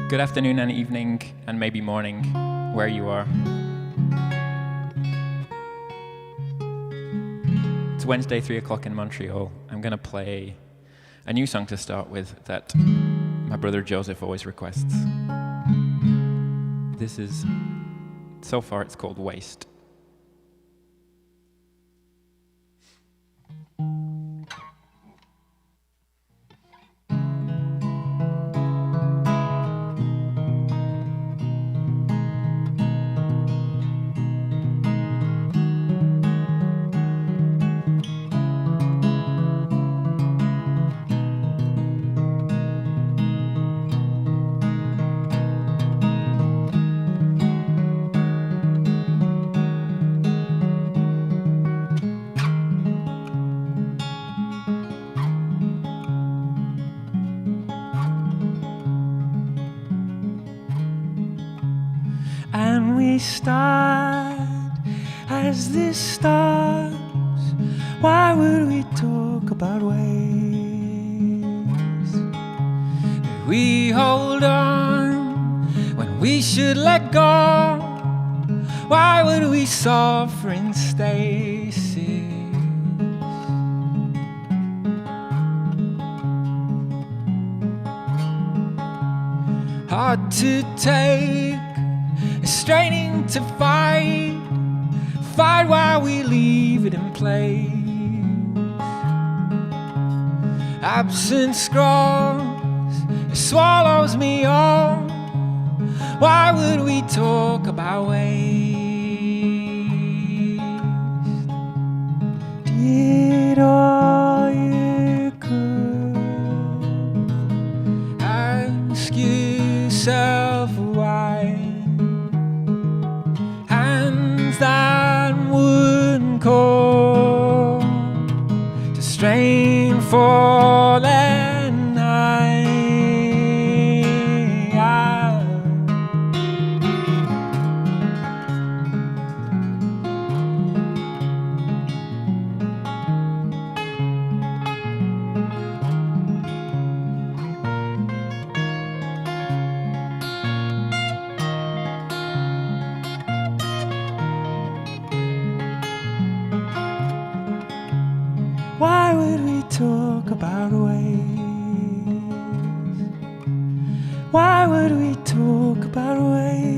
Good afternoon and evening, and maybe morning, where you are. It's Wednesday, 3 o'clock in Montreal. I'm going to play a new song to start with that my brother Joseph always requests. This is, so far it's called Waste. And we start as this starts. Why would we talk about ways? We hold on when we should let go. Why would we suffer in stasis? Hard to take, straining to fight while we leave it in place. Absence grows, it swallows me all. Why would we talk about waste? Did all you could, ask yourself why. That wouldn't call to strain for that night. Why would we talk about ways? Why would we talk about waste?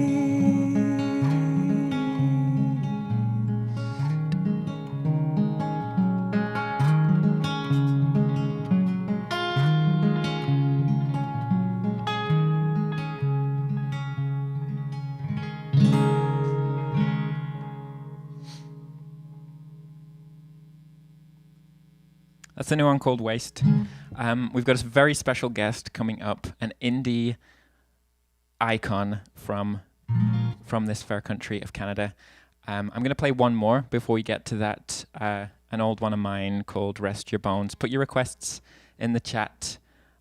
That's a new one called Waste. We've got a very special guest coming up, an indie icon from this fair country of Canada. I'm going to play one more before we get to that, an old one of mine called Rest Your Bones. Put your requests in the chat.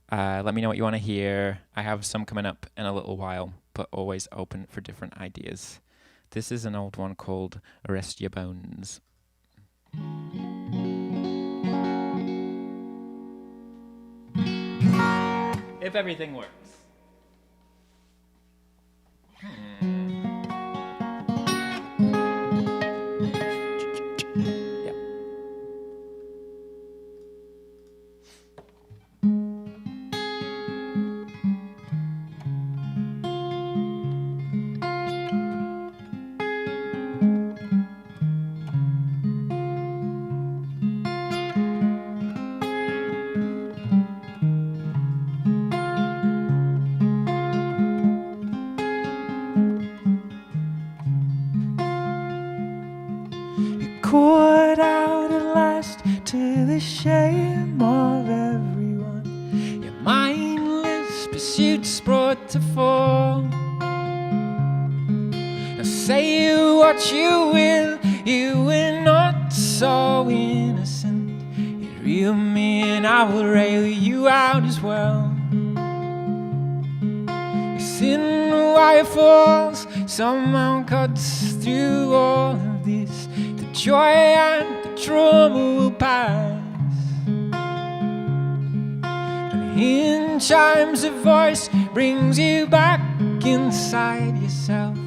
Let me know what you want to hear. I have some coming up in a little while, but always open for different ideas. This is an old one called Rest Your Bones. If everything works. Yeah. Caught out at last to the shame of everyone. Your mindless pursuits brought to fall. Now say what you will, you were not so innocent. You reel me and I will rail you out as well. Sin wire falls somehow cuts through all of this. The joy and the trauma will pass, and In chimes a voice brings you back inside yourself.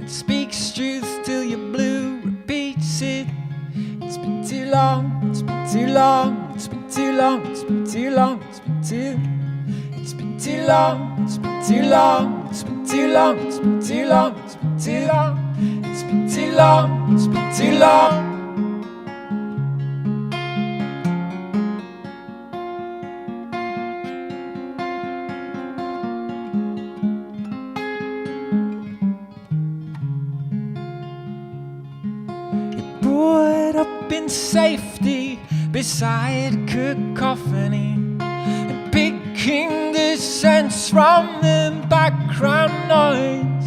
It speaks truth till you're blue, repeats it. It's been too long, it's been too long, it's been too long, it's been too long, it's been too. It's been too long, it's been too long, it's been too long, it's been too long, it's been too long, it's been too long, it's been too long. Put up in safety beside cacophony, and picking the sense from the background noise.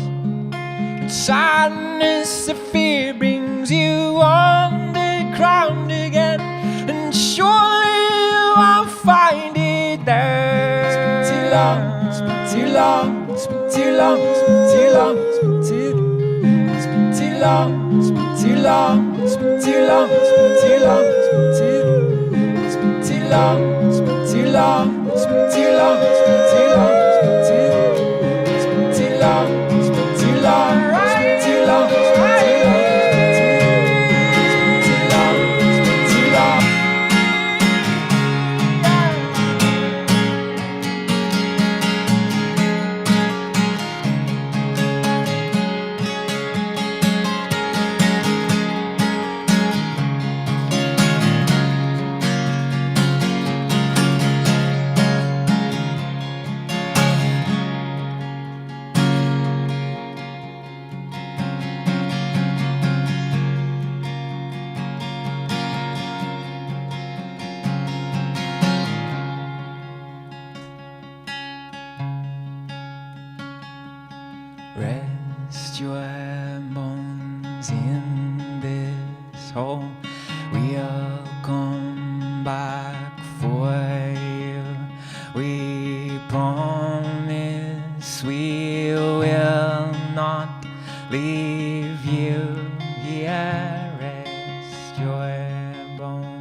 And sadness of fear brings you on the ground again, and surely you will find it there. It's been too long, it's been too long, it's been too long, it's been too long, it's been too. It's been too long, it's been too long, it's been too long, it's been too long, it's been too. It's been too long, it's been too long, it's been too long, it's been too long, it's been too. It's been too long, it's been too long, it's been too long, it's been too long, it's been too. It's been too long, it's been too long. Rest your bones in this hole. We'll come back for you. We promise we will not leave you here. Rest your bones.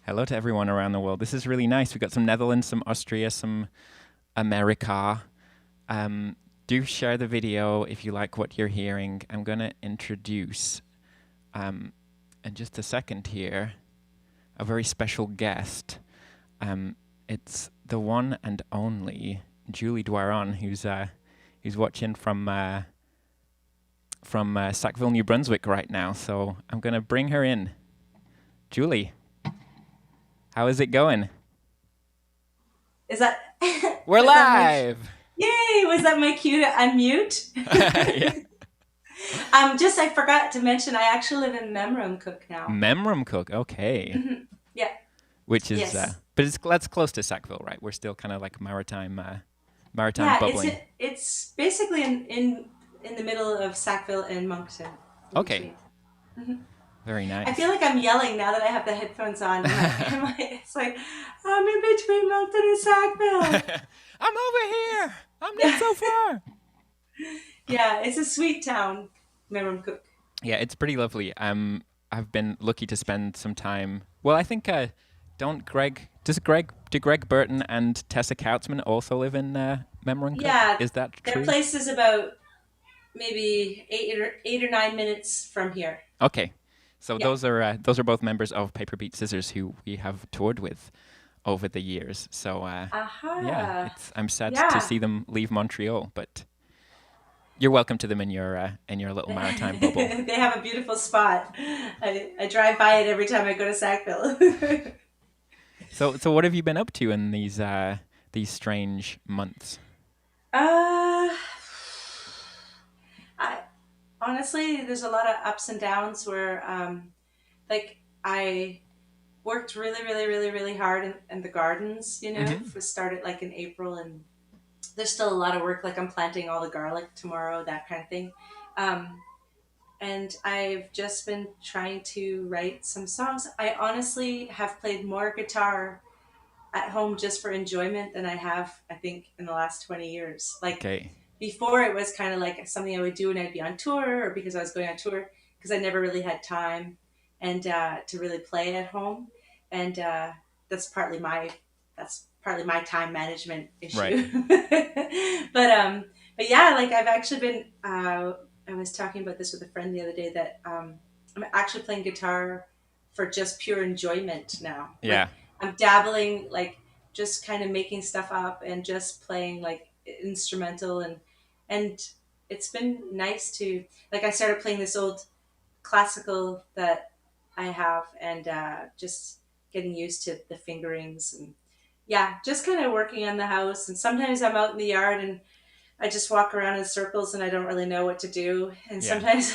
Hello to everyone around the world. This is really nice. We've got some Netherlands, some Austria, some America. Do share the video if you like what you're hearing. I'm going to introduce, in just a second here, a very special guest. It's the one and only Julie Doiron, who's watching from Sackville, New Brunswick right now. So I'm going to bring her in. Julie. How is it going? Is that... We're live! Yay! Was that my cue to unmute? Yeah. Just I forgot to mention, I actually live in Memramcook now. Memramcook, okay. Mm-hmm. Yeah. Which is, yes. But that's close to Sackville, right? We're still kind of like maritime bubbling. Yeah, it's basically in the middle of Sackville and Moncton. Okay. Mm-hmm. Very nice. I feel like I'm yelling now that I have the headphones on. It's like, I'm in between Moncton and Sackville. I'm over here. I'm not so far. Yeah, it's a sweet town, Memramcook. Yeah, it's pretty lovely. I've been lucky to spend some time. Well, I think do Greg Burton and Tessa Kautzman also live in Memramcook? Yeah, is that true? Their place is about maybe 8 or 9 minutes from here. Okay. So those are both members of Paper Beat Scissors who we have toured with over the years. So yeah, I'm sad to see them leave Montreal, but you're welcome to them in your little maritime bubble. They have a beautiful spot. I drive by it every time I go to Sackville. So what have you been up to in these strange months? Honestly, there's a lot of ups and downs where, like, I worked really, really, really, really hard in the gardens, you know, started like in April, and there's still a lot of work. Like I'm planting all the garlic tomorrow, that kind of thing. And I've just been trying to write some songs. I honestly have played more guitar at home just for enjoyment than I have, I think, in the last 20 years. Like, before it was kind of like something I would do when I'd be on tour or because I was going on tour, because I never really had time and to really play at home. And that's partly my that's partly my time management Right. issue. But yeah, like I've actually been I was talking about this with a friend the other day that I'm actually playing guitar for just pure enjoyment now. Yeah. Like I'm dabbling, like just kind of making stuff up and just playing like instrumental, and it's been nice to, like, I started playing this old classical that I have, and just getting used to the fingerings, and yeah, just kind of working on the house. And sometimes I'm out in the yard and I just walk around in circles and I don't really know what to do. And Yeah. sometimes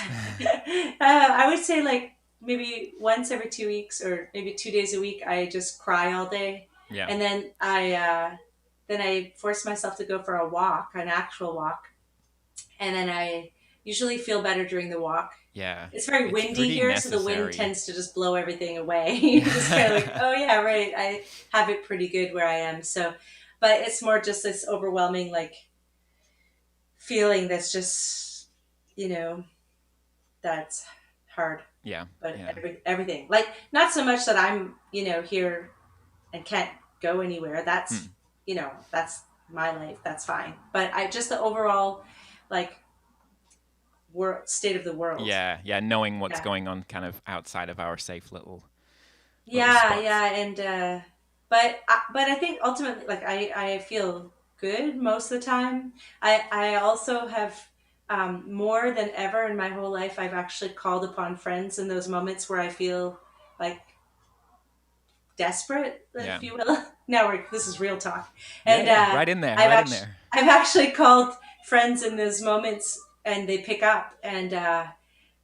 I would say like maybe once every 2 weeks or maybe 2 days a week, I just cry all day. Yeah. And then I force myself to go for a walk, an actual walk. And then I usually feel better during the walk. Yeah. It's very It's windy pretty here, so the wind necessary. tends to just blow everything away. You're just kind of like, oh yeah, right. I have it pretty good where I am. So, but it's more just this overwhelming like feeling that's just, you know, that's hard. Yeah. But Yeah. everything, like not so much that I'm, here and can't go anywhere. That's, that's my life. That's fine. But I just the overall, like, world state of the world. Yeah. Yeah. Knowing what's Yeah. going on kind of outside of our safe little Yeah, spots. yeah, and but I think ultimately, like I feel good most of the time. I also have more than ever in my whole life. I've actually called upon friends in those moments where I feel like desperate, Yeah. if you will. Now this is real talk, Yeah, and yeah. Right in there. I've Right in actually there. I've actually called friends in those moments, and they pick up, and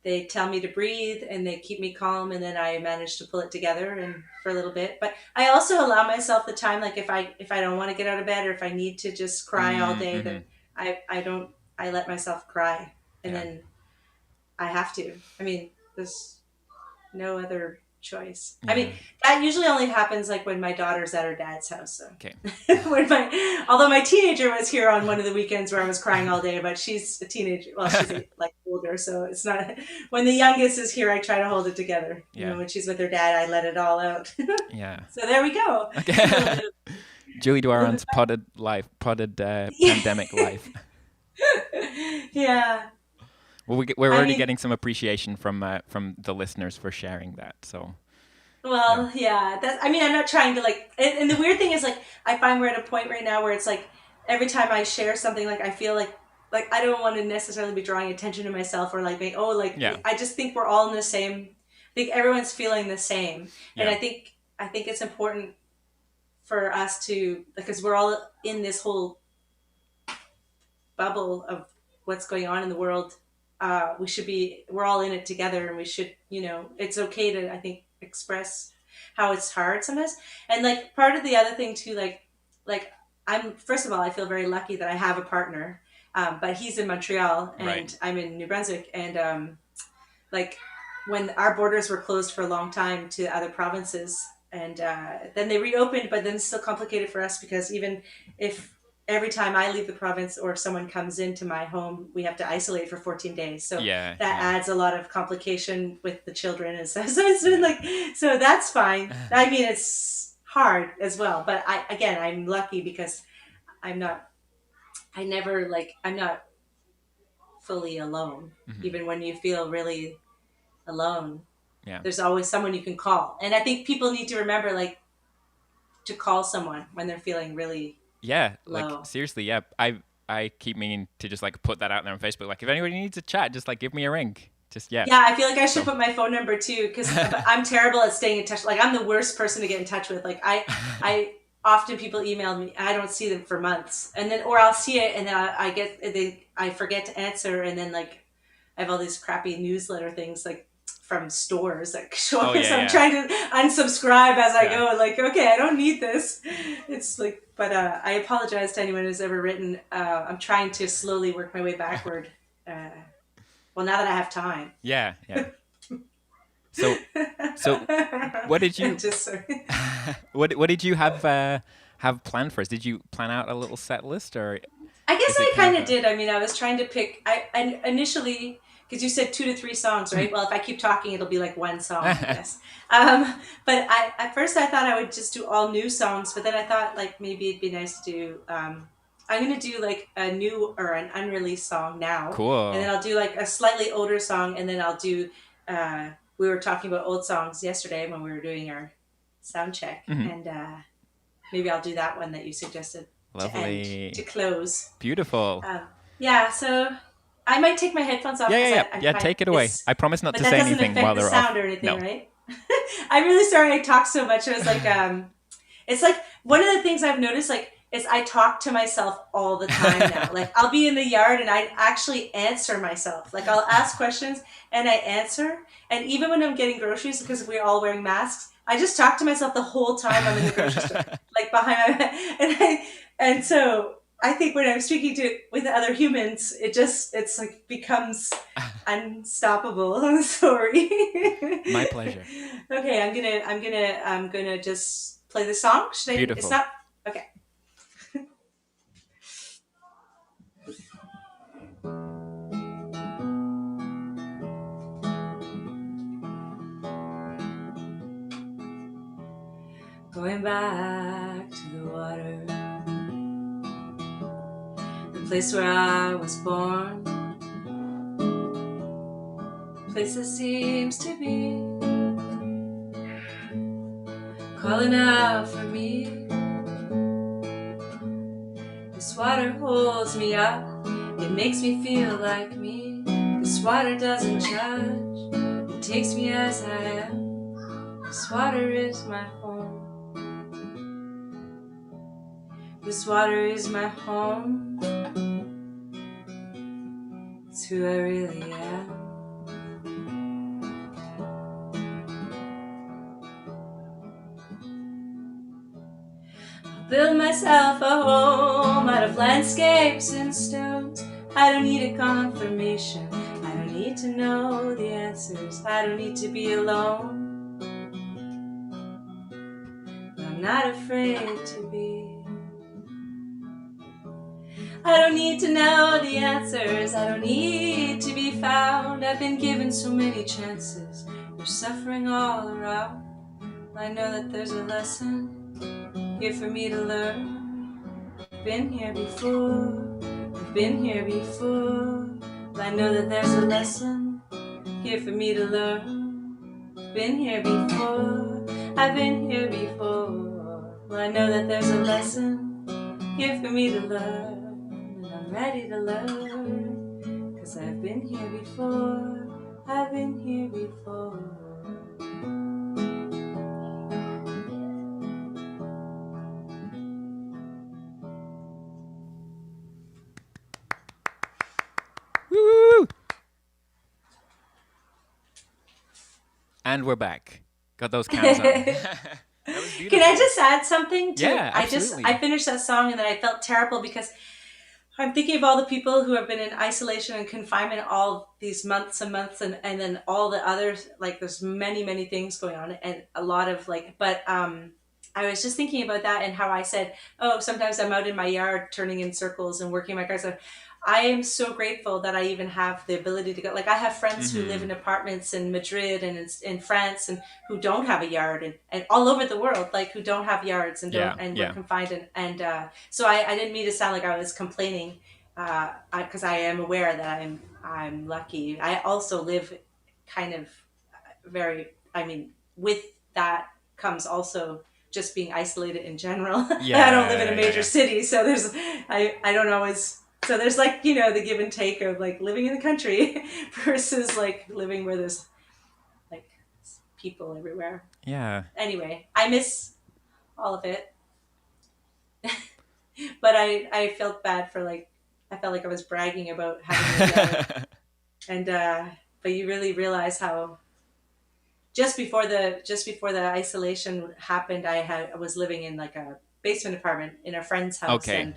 they tell me to breathe, and they keep me calm, and then I manage to pull it together and for a little bit. But I also allow myself the time, like if I don't want to get out of bed or if I need to just cry all day, Mm-hmm. then I don't I let myself cry, and Yeah. then I have to. I mean, there's no other choice. I Yeah. mean, that usually only happens like when my daughter's at her dad's house. So. Okay. Although my teenager was here on one of the weekends where I was crying all day, but she's a teenager. Well, she's like older, so it's not. When the youngest is here, I try to hold it together. Yeah. When she's with her dad, I let it all out. Yeah. So there we go. Okay. Julie Doiron's potted pandemic life. Yeah. Well, we're already getting some appreciation from the listeners for sharing that. So. Well, yeah. That's. I mean, I'm not trying to like. And the weird thing is, like, I find we're at a point right now where it's like every time I share something, like I feel like I don't want to necessarily be drawing attention to myself or like Yeah. I just think we're all in the same. I think everyone's feeling the same, and Yeah. I think it's important for us to, because we're all in this whole bubble of what's going on in the world. We're all in it together, and we should, it's okay to, I think, express how it's hard sometimes. And like part of the other thing too, like first of all, I feel very lucky that I have a partner, but he's in Montreal and Right. I'm in New Brunswick, and like when our borders were closed for a long time to other provinces, and then they reopened, but then it's still complicated for us because even if every time I leave the province or someone comes into my home, we have to isolate for 14 days. So that adds a lot of complication with the children and stuff. So it's been like, so that's fine. I mean, it's hard as well, but I'm lucky because I'm not fully alone. Mm-hmm. Even when you feel really alone, Yeah. there's always someone you can call. And I think people need to remember, like, to call someone when they're feeling really low. Like seriously, yeah. I keep meaning to just like put that out there on Facebook. Like if anybody needs a chat, just like give me a ring. Just Yeah, I feel like I should put my phone number too, because I'm terrible at staying in touch. Like I'm the worst person to get in touch with. Like I often people email me, I don't see them for months, and then or I'll see it and then I forget to answer, and then like I have all these crappy newsletter things like from stores that show up. So I'm trying to unsubscribe as I go. Like, okay, I don't need this. It's like, but I apologize to anyone who's ever written. I'm trying to slowly work my way backward. Well, now that I have time. Yeah. So what did you what did you have planned for us? Did you plan out a little set list or? I guess Is it I kind of a- did. I mean, I was trying to pick. I initially, because you said 2 to 3 songs, right? Well, if I keep talking, it'll be like one song, I guess. But at first I thought I would just do all new songs, but then I thought like maybe it'd be nice to do. I'm gonna do like a new or an unreleased song now, and Cool. then I'll do like a slightly older song, and then I'll do. We were talking about old songs yesterday when we were doing our sound check, Mhm. and maybe I'll do that one that you suggested to end to Lovely. close. Beautiful. Yeah, so I might take my headphones off Yeah, yeah, because yeah. I Yeah, find take it away. it's, I promise not but to that say doesn't anything affect while the they're off. sound or anything, No. right? I'm really sorry I talk so much. It was like, it's like one of the things I've noticed, like, is I talk to myself all the time now. Like, I'll be in the yard and I actually answer myself. Like, I'll ask questions and I answer. And even when I'm getting groceries, because we're all wearing masks, I just talk to myself the whole time I'm in the grocery store, like behind my and so I think when I'm speaking to with other humans, it's like becomes unstoppable. I'm sorry. My pleasure. Okay, I'm gonna just play the song. Should I? It's Beautiful. not okay. Going back to the water, the place where I was born, place that seems to be calling out for me. This water holds me up, it makes me feel like me. This water doesn't judge, it takes me as I am. This water is my home. This water is my home. It's who I really am. Build myself a home out of landscapes and stones. I don't need a confirmation. I don't need to know the answers. I don't need to be alone. But I'm not afraid to be. I don't need to know the answers. I don't need to be found. I've been given so many chances. There's suffering all around. I know that there's a lesson here for me to learn. I've been here before, I've been here before. I know that there's a lesson here for me to learn. I've been here before, I've been here before. I know that there's a lesson here for me to learn. And I'm ready to learn, 'cause I've been here before, I've been here before. Woo! And we're back. Got those cans on. That was beautiful. Can I just add something to Yeah, absolutely. I finished that song and then I felt terrible because I'm thinking of all the people who have been in isolation and confinement all these months and months and then all the others, like there's many things going on and a lot of like, but I was just thinking about that and how I said, oh, sometimes I'm out in my yard turning in circles and working my garden. So I am so grateful that I even have the ability to go. Like I have friends who live in apartments in Madrid and in France and who don't have a yard and all over the world, like who don't have yards and don't we're confined and so I didn't mean to sound like I was complaining because I am aware that I'm lucky. I also live kind of very. I mean, with that comes also just being isolated in general. I don't live in a major city, so there's I don't always. So there's like, you know, the give and take of like living in the country versus like living where there's like people everywhere. Yeah. Anyway, I miss all of it. But I felt bad for like, I felt like I was bragging about having a yard. And, but you really realize how just before the isolation happened, I was living in like a basement apartment in a friend's house. Okay.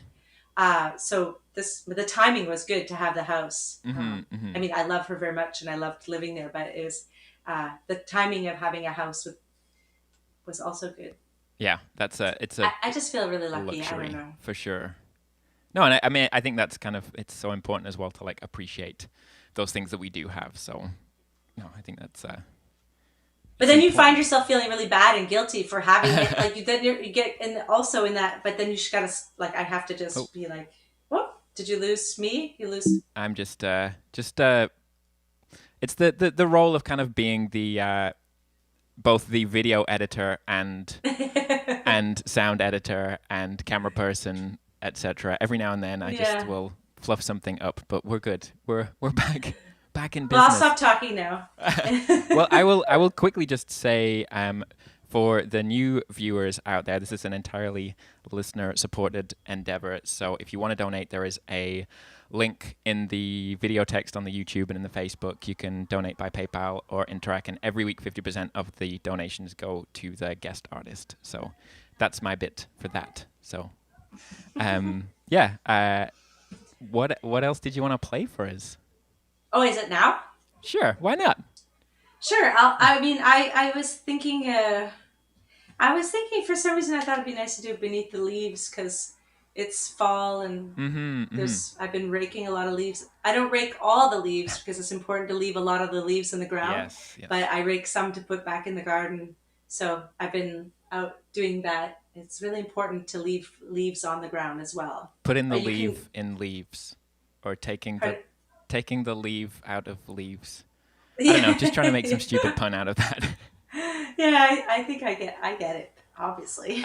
And so the timing was good to have the house. Mm-hmm. I mean, I love her very much and I loved living there, but it was the timing of having a house was also good. Yeah, it's a I just feel really lucky. luxury, I don't know. for sure. No, and I mean, I think that's kind of, it's so important as well to like appreciate those things that we do have. So, no, I think that's. But then you find yourself feeling really bad and guilty for having it. Like you get, and also in that, but then you just gotta, like, I have to just be like, "Whoop! Did you lose me? You lose." I'm just. It's the role of kind of being the both the video editor and sound editor and camera person, etc. Every now and then, I just will fluff something up, but we're good. We're back in business. Well, I'll stop talking now. Well, I will quickly just say, for the new viewers out there, this is an entirely listener-supported endeavor. So if you want to donate, there is a link in the video text on the YouTube and in the Facebook. You can donate by PayPal or Interac, and every week 50% of the donations go to the guest artist. So that's my bit for that. So, what else did you want to play for us? Oh, is it now? Sure, why not? Sure. I was thinking. For some reason I thought it'd be nice to do Beneath the Leaves because it's fall and I've been raking a lot of leaves. I don't rake all the leaves because it's important to leave a lot of the leaves in the ground. Yes. But I rake some to put back in the garden. So I've been out doing that. It's really important to leave leaves on the ground as well. Putting the leaf in leaves, or taking the leaf out of leaves. I don't know, just trying to make some stupid pun out of that. Yeah, I think I get it, obviously.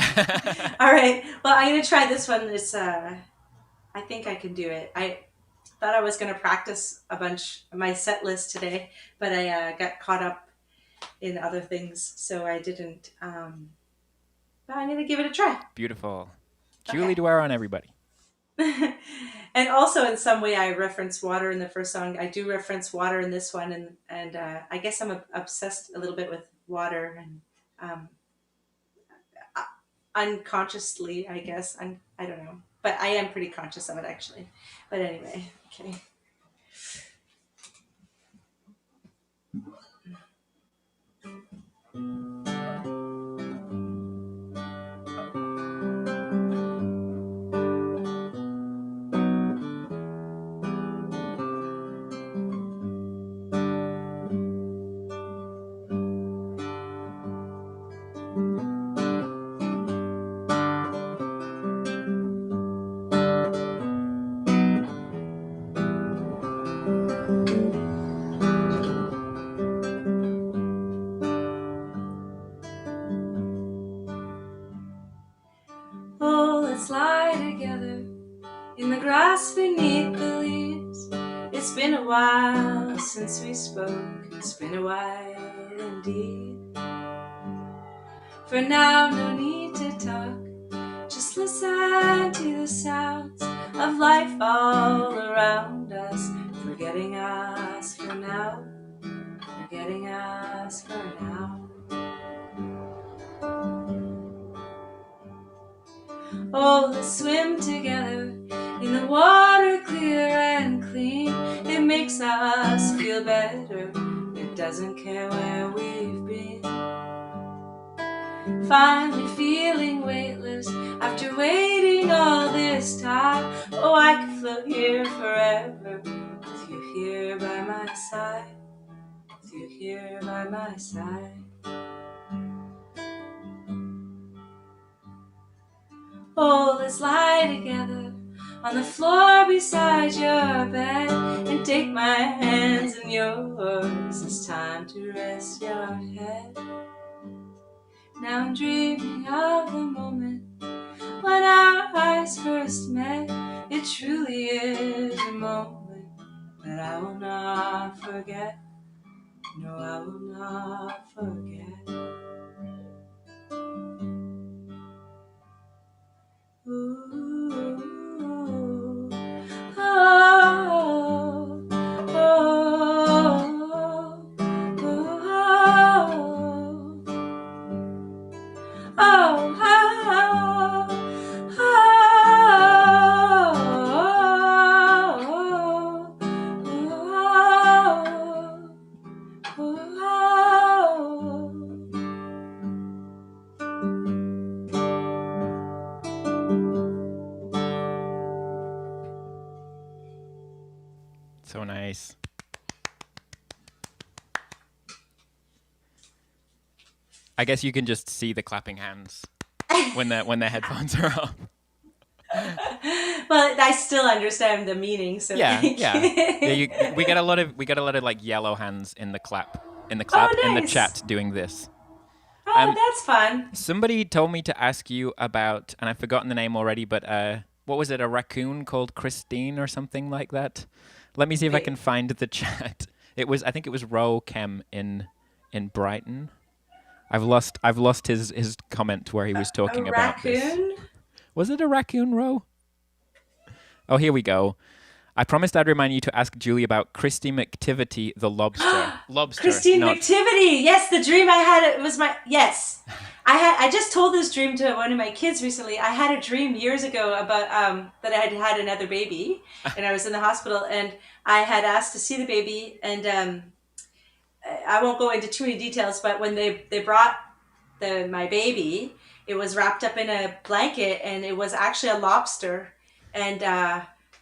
All right. Well, I'm going to try this one. It's I think I can do it. I thought I was going to practice a bunch of my set list today, but I got caught up in other things, so I didn't. But I'm going to give it a try. Beautiful. Julie Doiron, everybody. And also, in some way, I reference water in the first song. I do reference water in this one, and I guess I'm obsessed a little bit with water, and unconsciously, I guess. I don't know, but I am pretty conscious of it actually. But anyway, okay. Let's lie together in the grass beneath the leaves. It's been a while since we spoke. It's been a while indeed. For now, no need to talk. Just listen to the sounds of life all around us. Forgetting us for now. Forgetting us for now. Oh, let's swim together in the water, clear and clean. It makes us feel better. It doesn't care where we've been. Finally feeling weightless after waiting all this time. Oh, I could float here forever with you here by my side. With you here by my side. Oh, let's lie together on the floor beside your bed and take my hands in yours. It's time to rest your head. Now I'm dreaming of the moment when our eyes first met. It truly is a moment that I will not forget. No, I will not forget. Nice. I guess you can just see the clapping hands when their headphones are off. Well, I still understand the meaning, so Yeah, thank yeah. you. We get a lot of like yellow hands in the Oh, in the nice. chat doing this. Oh, that's fun. Somebody told me to ask you about, and I've forgotten the name already, but what was it? A raccoon called Christine or something like that? Let me see if I can find the chat. I think it was Ro Kem in Brighton. I've lost his comment where he was talking A about this. raccoon? Was it a raccoon, Ro? Oh, here we go. I promised I'd remind you to ask Julie about Christy McTivity, the lobster. Christine not... McTivity. Yes, the dream I had, it was my, yes. I just told this dream to one of my kids recently. I had a dream years ago about that I had another baby, and I was in the hospital, and I had asked to see the baby, and I won't go into too many details, but when they brought my baby, it was wrapped up in a blanket, and it was actually a lobster, and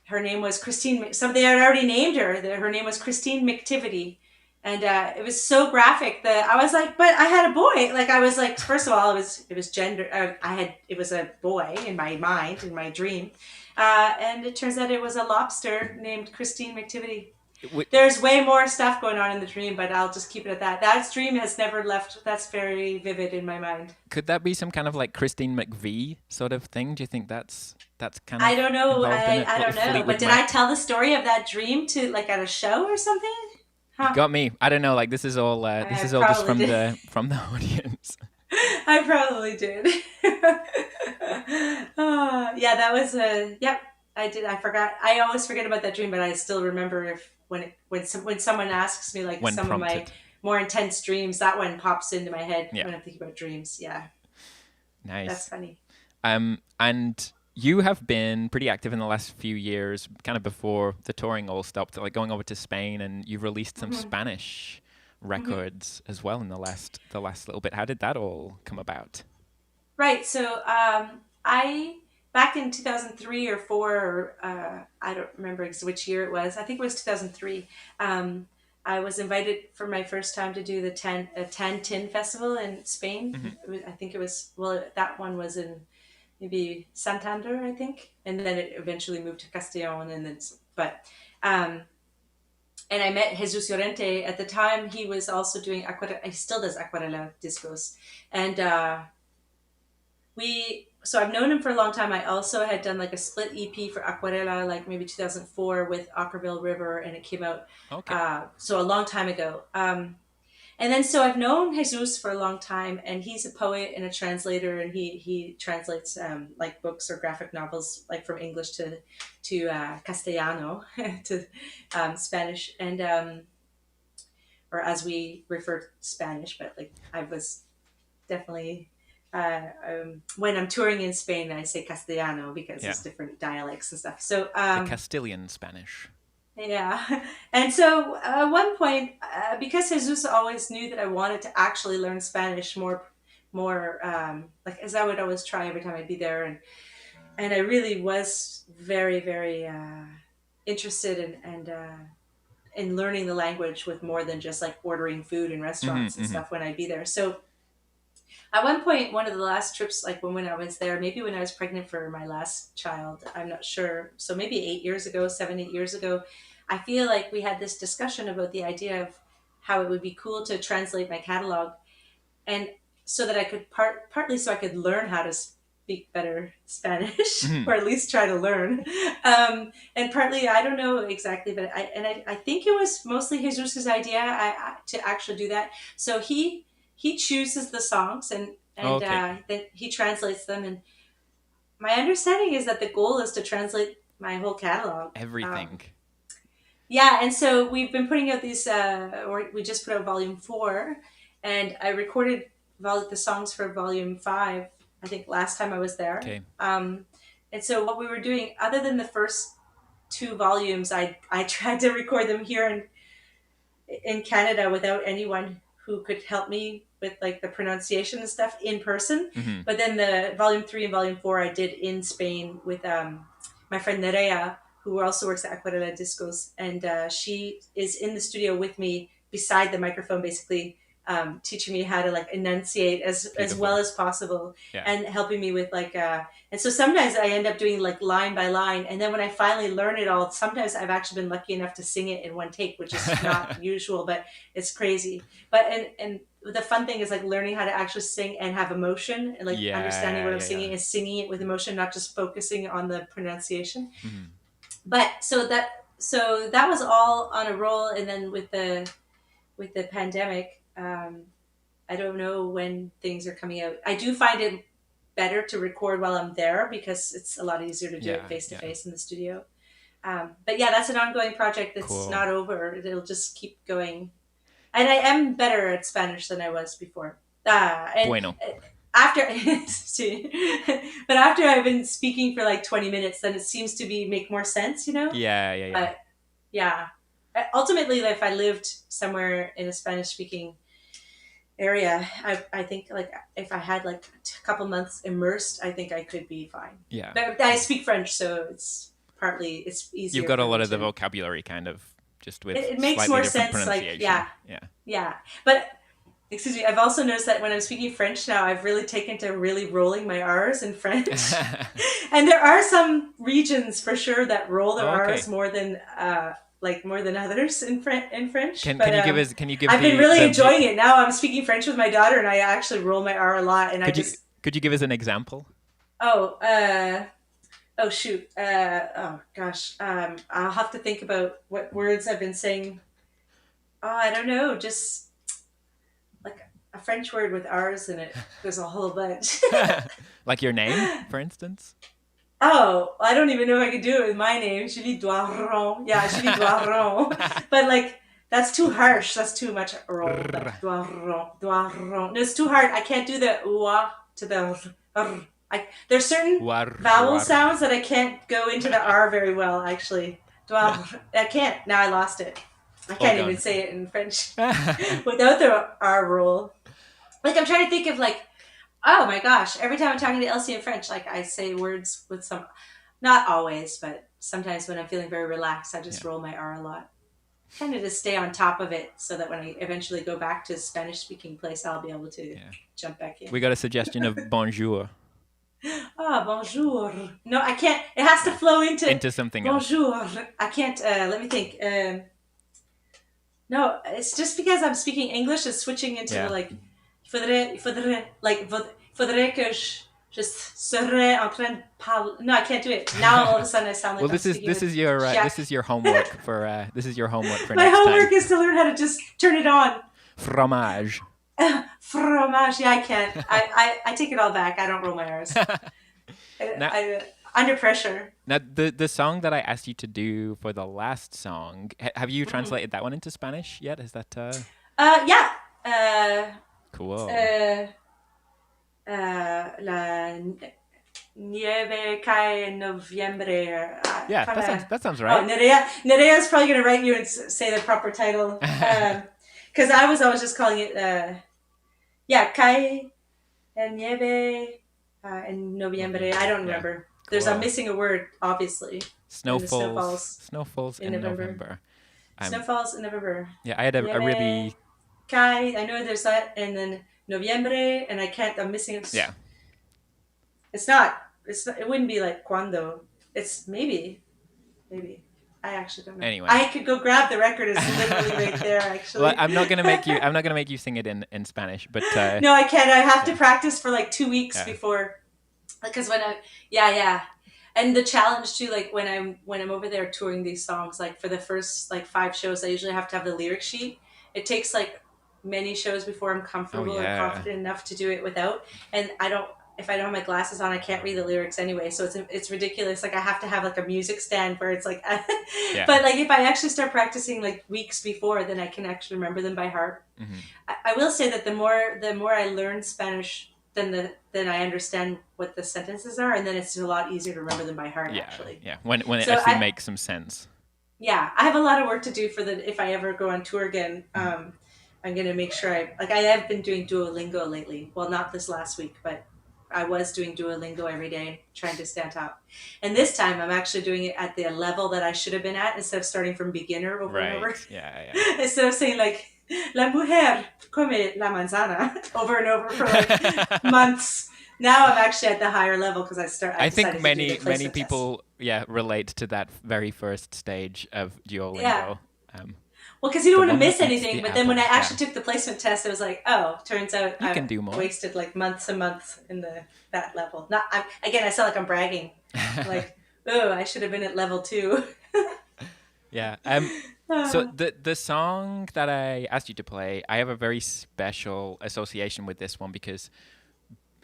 her name was Christine. They had already named her. Her name was Christine McTivity, and it was so graphic that I was like, but I had a boy. Like I was like, first of all, it was gender. It was a boy in my mind, in my dream, and it turns out it was a lobster named Christine McTivity. There's way more stuff going on in the dream, but I'll just keep it at that. That dream has never left. That's very vivid in my mind. Could that be some kind of like Christine McVie sort of thing? Do you think that's kind of? I don't know. I don't know. But did I tell the story of that dream to like at a show or something? Huh. Got me. I don't know. Like this is all just from the audience. I probably did. Yeah, that was yep. I did. I forgot. I always forget about that dream, but I still remember when someone asks me like when some prompted. of my more intense dreams, that one pops into my head when I'm thinking about dreams. Yeah. Nice. That's funny. And you have been pretty active in the last few years, kind of before the touring all stopped, like going over to Spain, and you've released some Spanish records as well in the last little bit. How did that all come about? Right. So back in 2003 or 4, or I don't remember which year it was. I think it was 2003. I was invited for my first time to do the Tan Tin Festival in Spain. I think it was, that one was in maybe Santander, I think. And then it eventually moved to Castellón. And I met Jesus Llorente. At the time, he was also doing he still does Aquarela discos. And so I've known him for a long time. I also had done like a split EP for Aquarela, like maybe 2004 with Ockerville River, and it came out so a long time ago. And then so I've known Jesus for a long time, and he's a poet and a translator, and he translates like books or graphic novels like from English to Castellano to Spanish, and or as we refer to Spanish, but like I was definitely. When I'm touring in Spain, I say Castellano because it's different dialects and stuff. So the Castilian Spanish. Yeah, and so at one point, because Jesus always knew that I wanted to actually learn Spanish more, like as I would always try every time I'd be there, and I really was very, very interested in learning the language with more than just like ordering food in restaurants and stuff when I'd be there. So. At one point, one of the last trips, like when I was there, maybe when I was pregnant for my last child, I'm not sure. So maybe 7, 8 years ago, I feel like we had this discussion about the idea of how it would be cool to translate my catalog. And so that I could partly so I could learn how to speak better Spanish, or at least try to learn. And partly, I don't know exactly, but I think it was mostly Jesus's idea to actually do that. So he chooses the songs and then he translates them. And my understanding is that the goal is to translate my whole catalog. Everything. Yeah, and so we've been putting out these, we just put out volume 4, and I recorded the songs for volume 5, I think last time I was there. Okay. And so what we were doing, other than the first 2 volumes, I tried to record them here in Canada without anyone who could help me with like the pronunciation and stuff in person. But then the volume 3 and volume 4 I did in Spain with my friend Nerea, who also works at Aquarela Discos, and she is in the studio with me beside the microphone, basically teaching me how to like enunciate as well as possible, and helping me with like and so sometimes I end up doing like line by line, and then when I finally learn it all, sometimes I've actually been lucky enough to sing it in one take, which is not usual, but it's crazy. But and the fun thing is like learning how to actually sing and have emotion, and like understanding what I'm singing and singing it with emotion, not just focusing on the pronunciation. But so that was all on a roll, and then with the pandemic, I don't know when things are coming out. I do find it better to record while I'm there because it's a lot easier to do it face to face in the studio. But yeah, that's an ongoing project that's not over. It'll just keep going. And I am better at Spanish than I was before. Bueno. After, but after I've been speaking for like 20 minutes, then it seems to make more sense, you know? Yeah. But yeah. Ultimately, if I lived somewhere in a Spanish-speaking area, I think like if I had like a couple months immersed, I think I could be fine. Yeah. But I speak French, so it's easier. You've got a lot of the vocabulary kind of just with it makes more sense. Like yeah. But excuse me, I've also noticed that when I'm speaking French now, I've really taken to really rolling my R's in French. And there are some regions for sure that roll their R's more than others in French. Can you give I've been really enjoying it. Now I'm speaking French with my daughter, and I actually roll my R a lot. And could you give us an example? Oh shoot. Oh gosh. I'll have to think about what words I've been saying. Oh, I don't know. Just like a French word with R's in it. There's a whole bunch. Like your name, for instance? Oh, I don't even know if I could do it with my name. Julie Doiron. Yeah, Julie Doiron. But like, that's too harsh. That's too much roll. Like, Doiron. No, it's too hard. I can't do the wa to the r. There's certain vowel sounds that I can't go into the R very well, actually. I can't. Now I lost it. I can't even say it in French without the R roll. Like, I'm trying to think of like, oh my gosh, every time I'm talking to Elsie in French, like I say words with some, not always, but sometimes when I'm feeling very relaxed, I just roll my R a lot. Kind of to stay on top of it so that when I eventually go back to a Spanish speaking place, I'll be able to jump back in. We got a suggestion of bonjour. Bonjour. No, I can't. It has to flow into something bonjour. else. I can't, let me think. No, it's just because I'm speaking English, it's switching into like, faudrait que je serais en train de parler. No, I can't do it. Now all of a sudden I sound like this is your homework for next time. My homework is to learn how to just turn it on. Fromage. Fromage. Yeah, I can't. I take it all back. I don't roll my R's. Under pressure. Now, the song that I asked you to do for the last song, have you translated that one into Spanish yet? Is that? Yeah. Cool. La nieve cae en noviembre. That sounds right. Oh, Nerea is probably going to write you and say the proper title. Because I was always just calling it, cae en nieve en noviembre. I don't remember. Cool. I'm missing a word, obviously. Snowfalls in November. Snowfalls in November. Yeah, I had a really... Kai, I know there's that, and then noviembre, and I'm missing it. Yeah. It's not, it wouldn't be like cuando. It's maybe. I actually don't know. Anyway. I could go grab the record. It's literally right there, actually. Well, I'm not gonna make you sing it in Spanish, but no, I can't. I have to practice for like 2 weeks before, because when and the challenge too, like when I'm over there touring these songs, like for the first like 5 shows, I usually have to have the lyric sheet. It takes like many shows before I'm comfortable or confident enough to do it without, and if I don't have my glasses on, I can't read the lyrics anyway, so it's ridiculous. Like I have to have like a music stand where it's like but like if I actually start practicing like weeks before, then I can actually remember them by heart. I will say that the more I learn Spanish, then I understand what the sentences are, and then it's a lot easier to remember them by heart actually. When it actually makes some sense. I have a lot of work to do if I ever go on tour again. I'm going to make sure I have been doing Duolingo lately. Well, not this last week, but I was doing Duolingo every day, trying to stay on top. And this time I'm actually doing it at the level that I should have been at instead of starting from beginner over and over. Yeah. Instead of saying like, la mujer come la manzana over and over for like months. Now I'm actually at the higher level because I think many people relate to that very first stage of Duolingo. Yeah. Well, because you don't want to miss anything, but then when I actually took the placement test, it was like, oh, turns out I can do more. Wasted like months and months in that level. Again, I sound like I'm bragging. Like, oh, I should have been at level 2. Yeah. So the song that I asked you to play, I have a very special association with this one because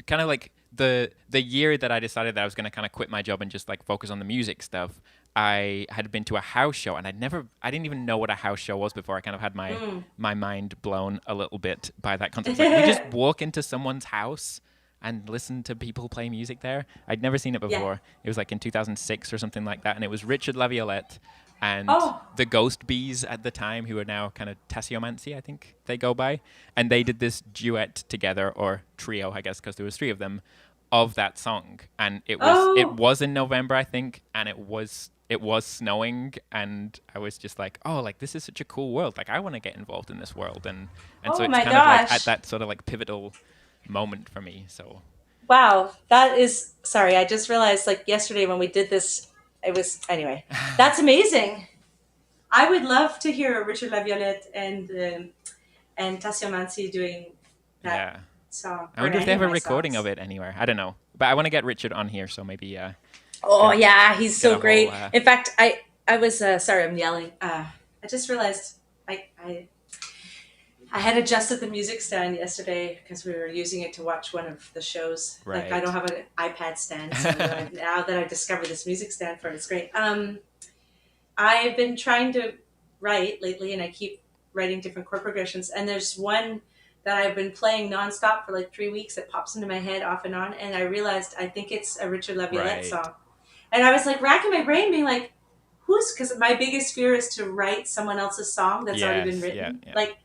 kind of like the year that I decided that I was going to kind of quit my job and just like focus on the music stuff, I had been to a house show and I didn't even know what a house show was before I kind of had my mind blown a little bit by that concept. Like you just walk into someone's house and listen to people play music there. I'd never seen it before. Yeah. It was like in 2006 or something like that. And it was Richard Laviolette and the Ghost Bees at the time, who are now kind of Tassiomancy, I think they go by. And they did this duet together, or trio, I guess, because there was 3 of them, of that song. And it was in November, I think, and it was snowing, and I was just like, oh, like this is such a cool world. Like I want to get involved in this world. And so it's kind of like at that sort of like pivotal moment for me. So wow, that is, sorry, I just realized like yesterday when we did this, it was, anyway, that's amazing. I would love to hear Richard Laviolette and Tassiomancy doing that song. I wonder if they have a recording of it anywhere. I don't know, but I want to get Richard on here, so maybe he's so great. In fact, I was sorry, I'm yelling. I just realized I had adjusted the music stand yesterday because we were using it to watch one of the shows. Right. Like I don't have an iPad stand, so now that I discovered this music stand for it, it's great. I've been trying to write lately, and I keep writing different chord progressions. And there's one that I've been playing nonstop for like 3 weeks that pops into my head off and on. And I realized I think it's a Richard Laviolette song. And I was like racking my brain, being like, because my biggest fear is to write someone else's song that's already been written. Yeah. Like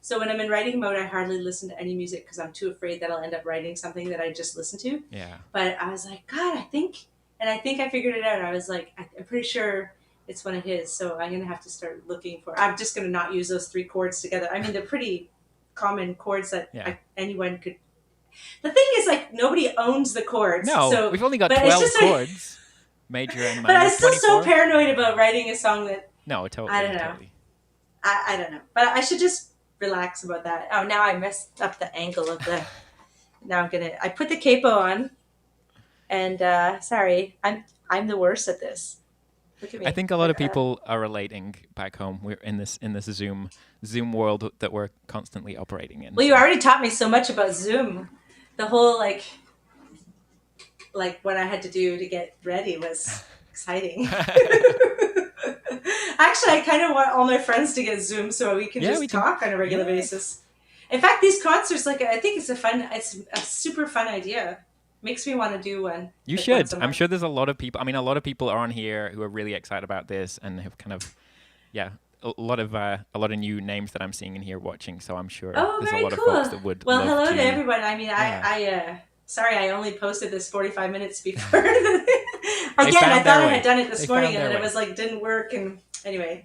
so when I'm in writing mode, I hardly listen to any music because I'm too afraid that I'll end up writing something that I just listened to. Yeah. But I was like, God, I think I figured it out. I was like, I'm pretty sure it's one of his. So I'm going to have to start looking for, I'm just going to not use those 3 chords together. I mean, they're pretty common chords that anyone could. The thing is, like, nobody owns the chords. No, so we've only got 12 chords. Major and minor. But I'm still so paranoid about writing a song that. No, totally. I don't know. Totally. I don't know. But I should just relax about that. Oh, now I messed up the angle of the. Now I put the capo on, and sorry, I'm the worst at this. Look at me. I think a lot of people are relating back home. We're in this Zoom world that we're constantly operating in. Well, you already taught me so much about Zoom. The whole like what I had to do to get ready was exciting. Actually, I kind of want all my friends to get Zoom so we can just talk on a regular basis. In fact, these concerts, like, I think it's a super fun idea. Makes me want to do one. You should. I'm sure there's a lot of people. I mean, a lot of people are on here who are really excited about this and have kind of, a lot of new names that I'm seeing in here watching. So I'm sure there's a lot of folks that would. Well, hello to everyone. I mean, sorry, I only posted this 45 minutes before. Again, I thought I had done it this morning, and then it was like didn't work. And anyway,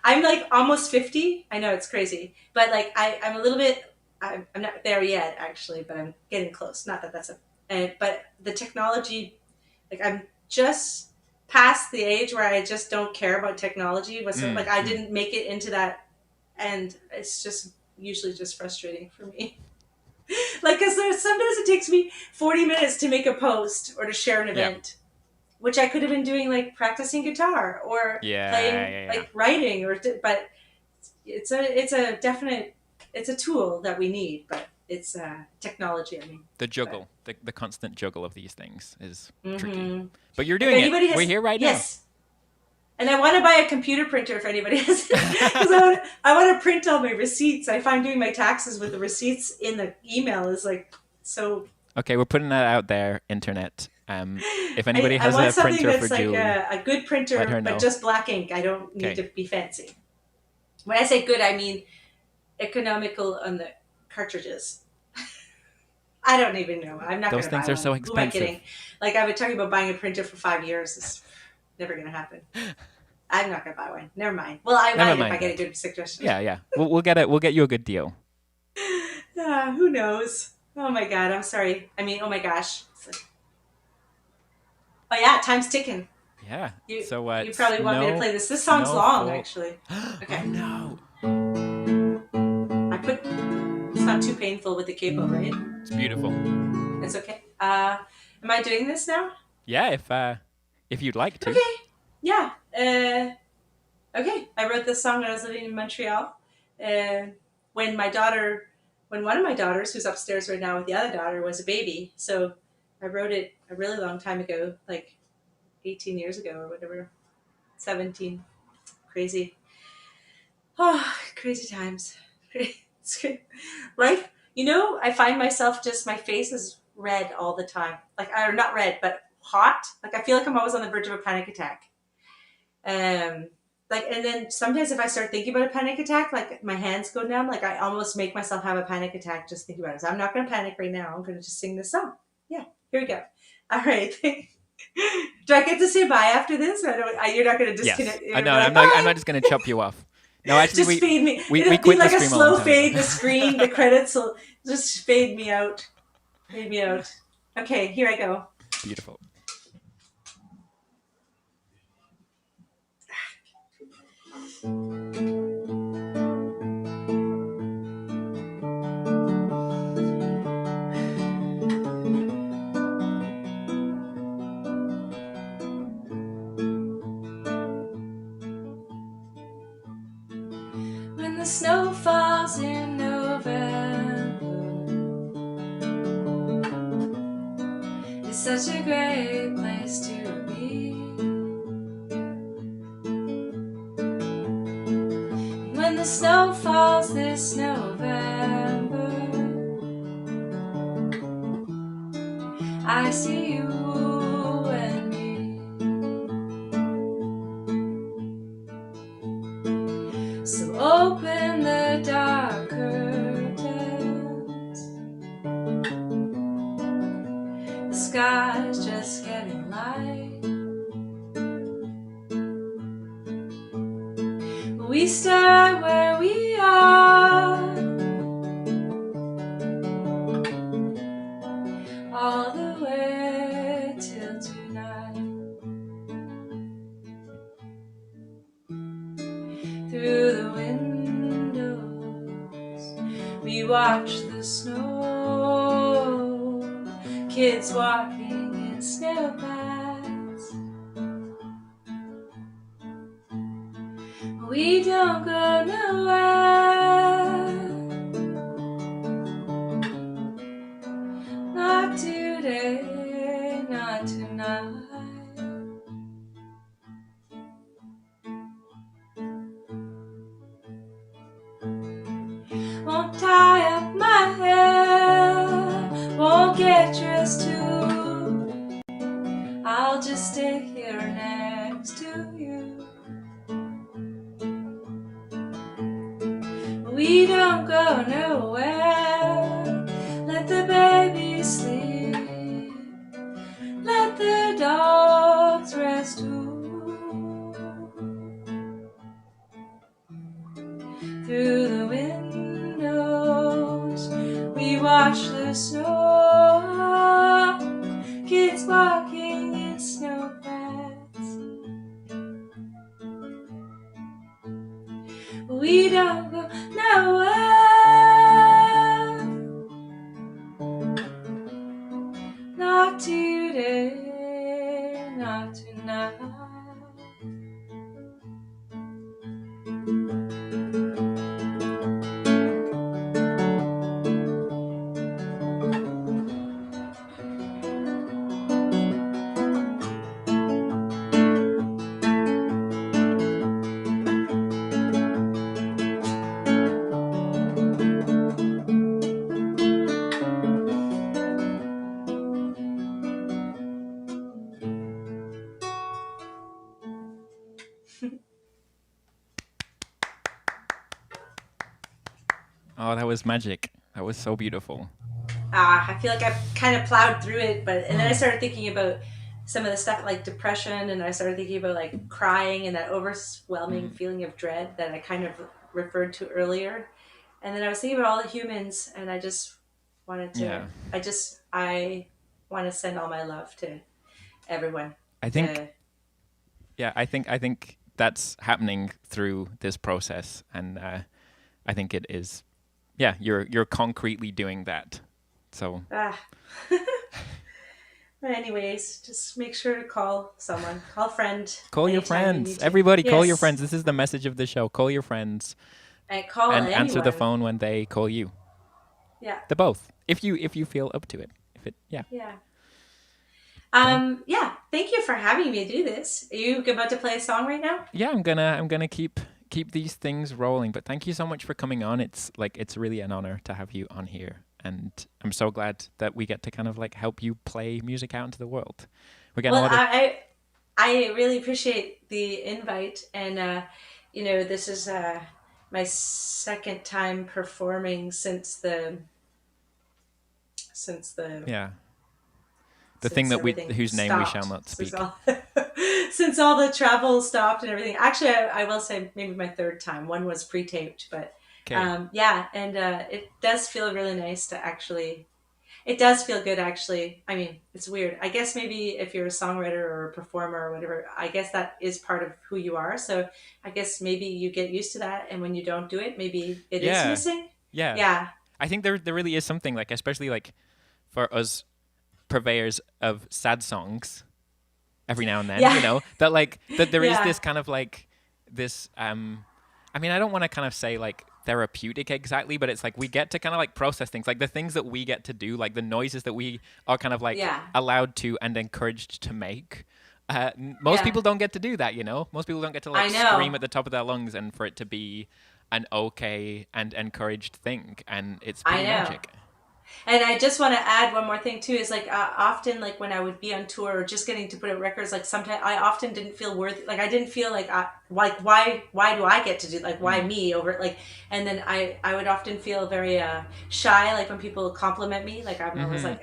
I'm like almost 50. I know it's crazy, but like I'm a little bit. I'm not there yet, actually, but I'm getting close. Not that that's but the technology, like I'm just past the age where I just don't care about technology. Like I didn't make it into that, and it's just usually just frustrating for me. Like, because sometimes it takes me 40 minutes to make a post or to share an event, which I could have been doing like practicing guitar or playing like writing but it's a tool that we need, but it's technology. I mean, the juggle, the constant juggle of these things is tricky. But you're doing it. We're here right now. Yes. And I want to buy a computer printer if anybody has it. Because I want to print all my receipts. I find doing my taxes with the receipts in the email is like so. Okay, we're putting that out there, internet. If anybody has a printer for Julie, a good printer, but just black ink. I don't need to be fancy. When I say good, I mean economical on the cartridges. I don't even know. I'm not going Those to buy things are one. so Who am I expensive. kidding? Like, I've been talking about buying a printer for 5 years. It's never going to happen. I'm not going to buy one. Never mind. Well, I Never might if mind I get a that. good suggestion. Yeah. We'll get it. We'll get you a good deal. Who knows? Oh my God. I'm sorry. I mean, oh my gosh. Oh yeah, time's ticking. Yeah. You So you probably want me to play this. This song's long, actually. Okay. Oh no. I put. It's not too painful with the capo, right? It's beautiful. It's okay. Am I doing this now? Yeah, if you'd like to. Okay. Yeah. Okay. I wrote this song when I was living in Montreal. When one of my daughters, who's upstairs right now with the other daughter, was a baby. So I wrote it a really long time ago, like 18 years ago or whatever. 17. Crazy. Oh, crazy times. It's great. Life, I find myself just, my face is red all the time. Like, or not red, but hot. Like, I feel like I'm always on the verge of a panic attack. Like, and then sometimes if I start thinking about a panic attack, like my hands go numb. Like, I almost make myself have a panic attack just thinking about it. So I'm not going to panic right now. I'm going to just sing this song. Yeah, here we go. All right. Do I get to say bye after this? You're not going to disconnect. Yes. No, I'm not just going to chop you off. No, actually, just fade me. We It'll quit be like the a stream a slow long time fade. ago. The screen, the credits will just fade me out. Fade me out. Okay, here I go. Beautiful. When the snow falls in November, it's such a great place to be. When the snow falls this November, I see you and me. So open the dark curtains. The sky's just getting light. We start where we are, all the way till tonight. Through the windows, we watch the snow, kids walking in snow paths. We don't go nowhere, not today, not tonight. Won't tie up my hair, won't get dressed too. I'll just stay here next to you. We don't go nowhere, let the baby sleep, let the dogs rest too. Through the windows, we watch the snow, kids walking in snow paths. We don't go nowhere, not today, not tonight. Oh, that was magic. That was so beautiful. I feel like I've kind of plowed through it, and then I started thinking about some of the stuff like depression, and I started thinking about like crying and that overwhelming feeling of dread that I kind of referred to earlier. And then I was thinking about all the humans, and I just wanted to, Yeah. I want to send all my love to everyone. I think, I think that's happening through this process, and I think it is. Yeah, you're concretely doing that. So. But anyways, just make sure to call someone, call a friend. Call your friends. Everybody, call your friends. This is the message of the show. Call your friends. And call and anyone. Answer the phone when they call you. Yeah. The both. If you feel up to it. Yeah. Yeah. Thank you for having me do this. Are you about to play a song right now? Yeah, I'm gonna keep these things rolling. But thank you so much for coming on. It's really an honor to have you on here, and I'm so glad that we get to kind of like help you play music out into the world. We're getting I really appreciate the invite, and this is my second time performing since the thing that whose name stopped. we shall not speak. Since all the travel stopped and everything. Actually, I will say maybe my third time. One was pre-taped, but it does feel really nice to actually. It does feel good, actually. I mean, it's weird. I guess maybe if you're a songwriter or a performer or whatever, I guess that is part of who you are. So I guess maybe you get used to that, and when you don't do it, maybe it is missing. Yeah. I think there really is something, like, especially like for us purveyors of sad songs every now and then, that there is this kind of like this I mean, I don't want to kind of say like therapeutic exactly, but it's like we get to kind of like process things, like the things that we get to do, like the noises that we are kind of like allowed to and encouraged to make. Most people don't get to do that, most people don't get to like scream at the top of their lungs and for it to be an okay and encouraged thing, and it's pretty magic. And I just want to add one more thing too, is like often like when I would be on tour or just getting to put out records, like sometimes I often didn't feel worthy, like I didn't feel like why do I get to do, like why me over, like, and then I would often feel very shy, like when people compliment me, like I'm always like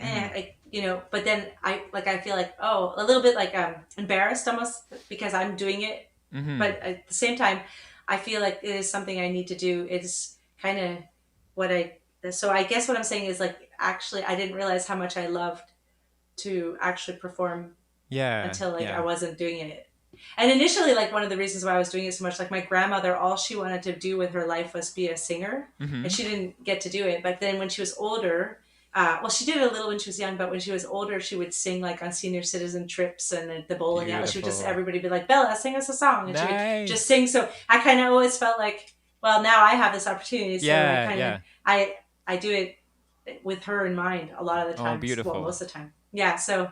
but then I feel like a little bit like embarrassed almost because I'm doing it, but at the same time I feel like it is something I need to do. It's kind of so I guess what I'm saying is like, actually, I didn't realize how much I loved to actually perform until I wasn't doing it. And initially, like one of the reasons why I was doing it so much, like my grandmother, all she wanted to do with her life was be a singer, and she didn't get to do it. But then when she was older, she did it a little when she was young, but when she was older, she would sing like on senior citizen trips and at the bowling alley. She would just, everybody would be like, Bella, sing us a song. And she would just sing. So I kind of always felt like, well, now I have this opportunity. So I do it with her in mind a lot of the time. Oh, beautiful. Well, most of the time. Yeah. So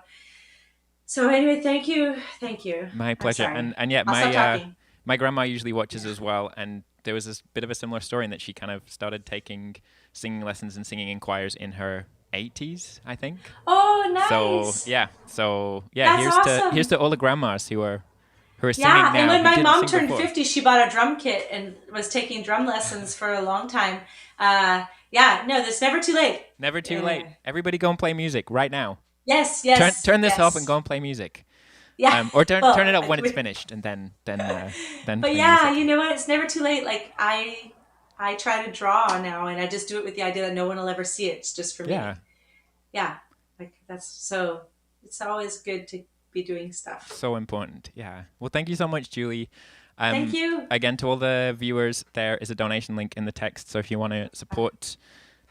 anyway, thank you. My pleasure. And my grandma usually watches as well. And there was this bit of a similar story in that she kind of started taking singing lessons and singing in choirs in her 80s, I think. Oh, nice. So That's here's to all the grandmas who are singing now. And when my mom turned 50, she bought a drum kit and was taking drum lessons for a long time. There's never too late. Never too late. Everybody go and play music right now. Yes. Turn this off and go and play music. Yeah. Or turn it up when it's finished, and then. But play music. You know what? It's never too late. Like I try to draw now, and I just do it with the idea that no one will ever see it. It's just for me. Yeah. Like that's so. It's always good to be doing stuff. So important. Yeah. Well, thank you so much, Julie. Thank you. Again, to all the viewers, there is a donation link in the text. So if you want to support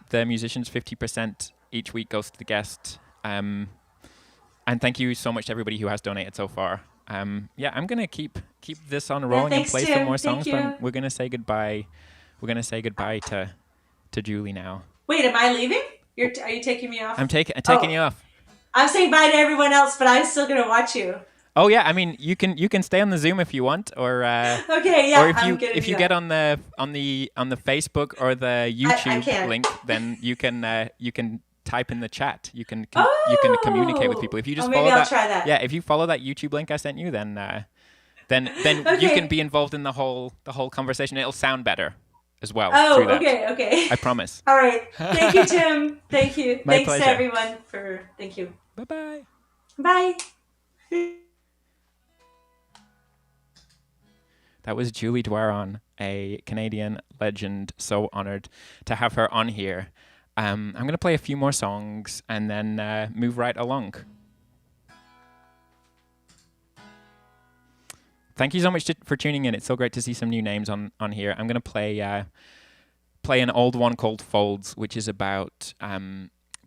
the musicians, 50% each week goes to the guest. And thank you so much to everybody who has donated so far. I'm going to keep this on rolling and play some more songs. But we're going to say goodbye. We're going to say goodbye to Julie now. Wait, am I leaving? Are you taking me off? I'm taking you off. I'm saying bye to everyone else, but I'm still going to watch you. Oh yeah, I mean you can stay on the Zoom if you want, or okay, yeah. Or if you get on the Facebook or the YouTube link, then you can type in the chat. You can communicate with people if you just follow that. Try that. Yeah, if you follow that YouTube link I sent you, then okay. You can be involved in the whole conversation. It'll sound better. as well. Oh, through that. okay. I promise. All right. Thank you, Tim. Thank you. My Thanks pleasure. to everyone for. Thank you. Bye-bye. Bye. That was Julie Doiron, a Canadian legend. So honored to have her on here. I'm going to play a few more songs and then move right along. Thank you so much for tuning in. It's so great to see some new names on here. I'm going to play an old one called Folds, which is about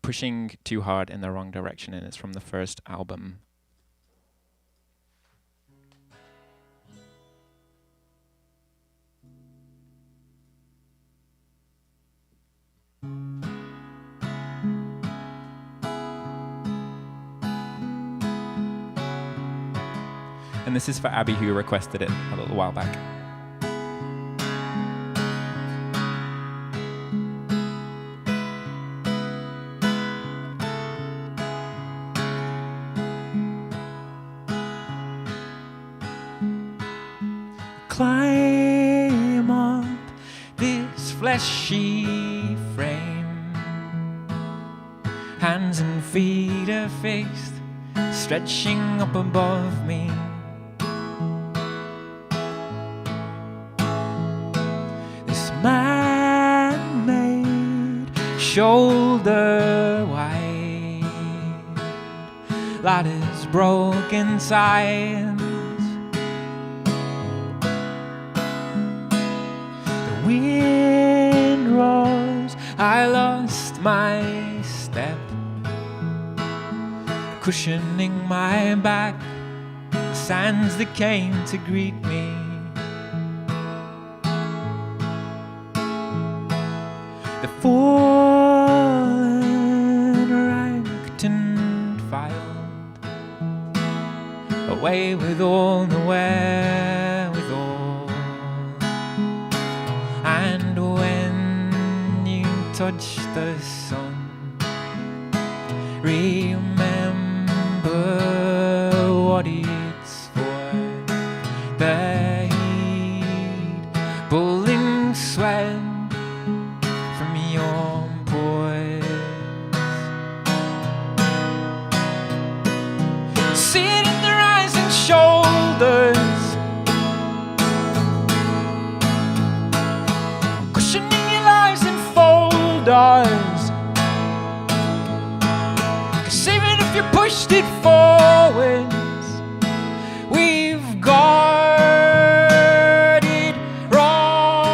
pushing too hard in the wrong direction, and it's from the first album. And this is for Abby, who requested it a little while back. Climb up this fleshy frame, hands and feet are fixed, stretching up above me. This man-made shoulder wide lattice broken sides. The wind rose, I lost my step, cushioning my back, the sands that came to greet me. The fallen ranked and filed, away with all the wherewithal. And when you touch the sun, remember what it's for. The heat pulling sweat from your pores. See it in the rising shoulders, cushioning your lives in folders. 'Cause even if you pushed it forwards, we've got it wrong.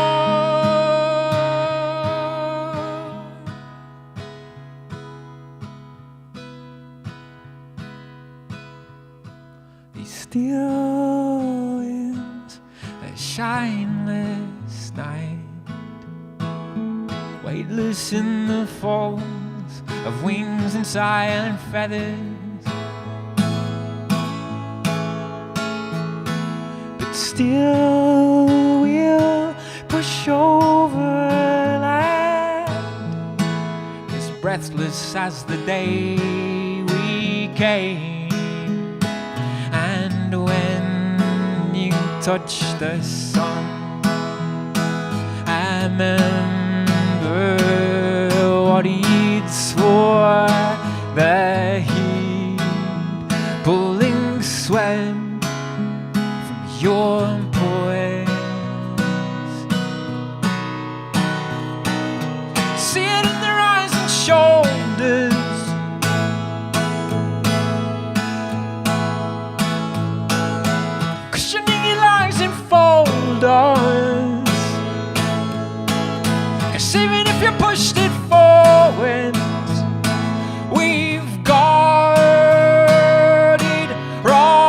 These still winds, a shineless night, weightless in the folds of wings and silent feathers. But still we'll push over land, as breathless as the day we came. And when you touch the sun, I remember what it's for. The heat pulling sweat from your pores. See it in the rising shoulders, cushioning your lives in folders. 'Cause even if you pushed it forwards, we've got it wrong.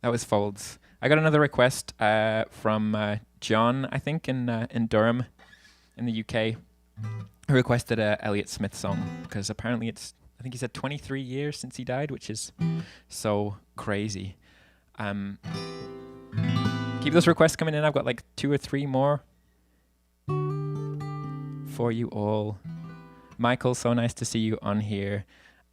That was Folds. I got another request from John, I think, in Durham, in the UK, who requested a Elliott Smith song, because apparently it's, I think he said 23 years since he died, which is so crazy. Keep those requests coming in. I've got like 2 or 3 more for you all. Michael, so nice to see you on here.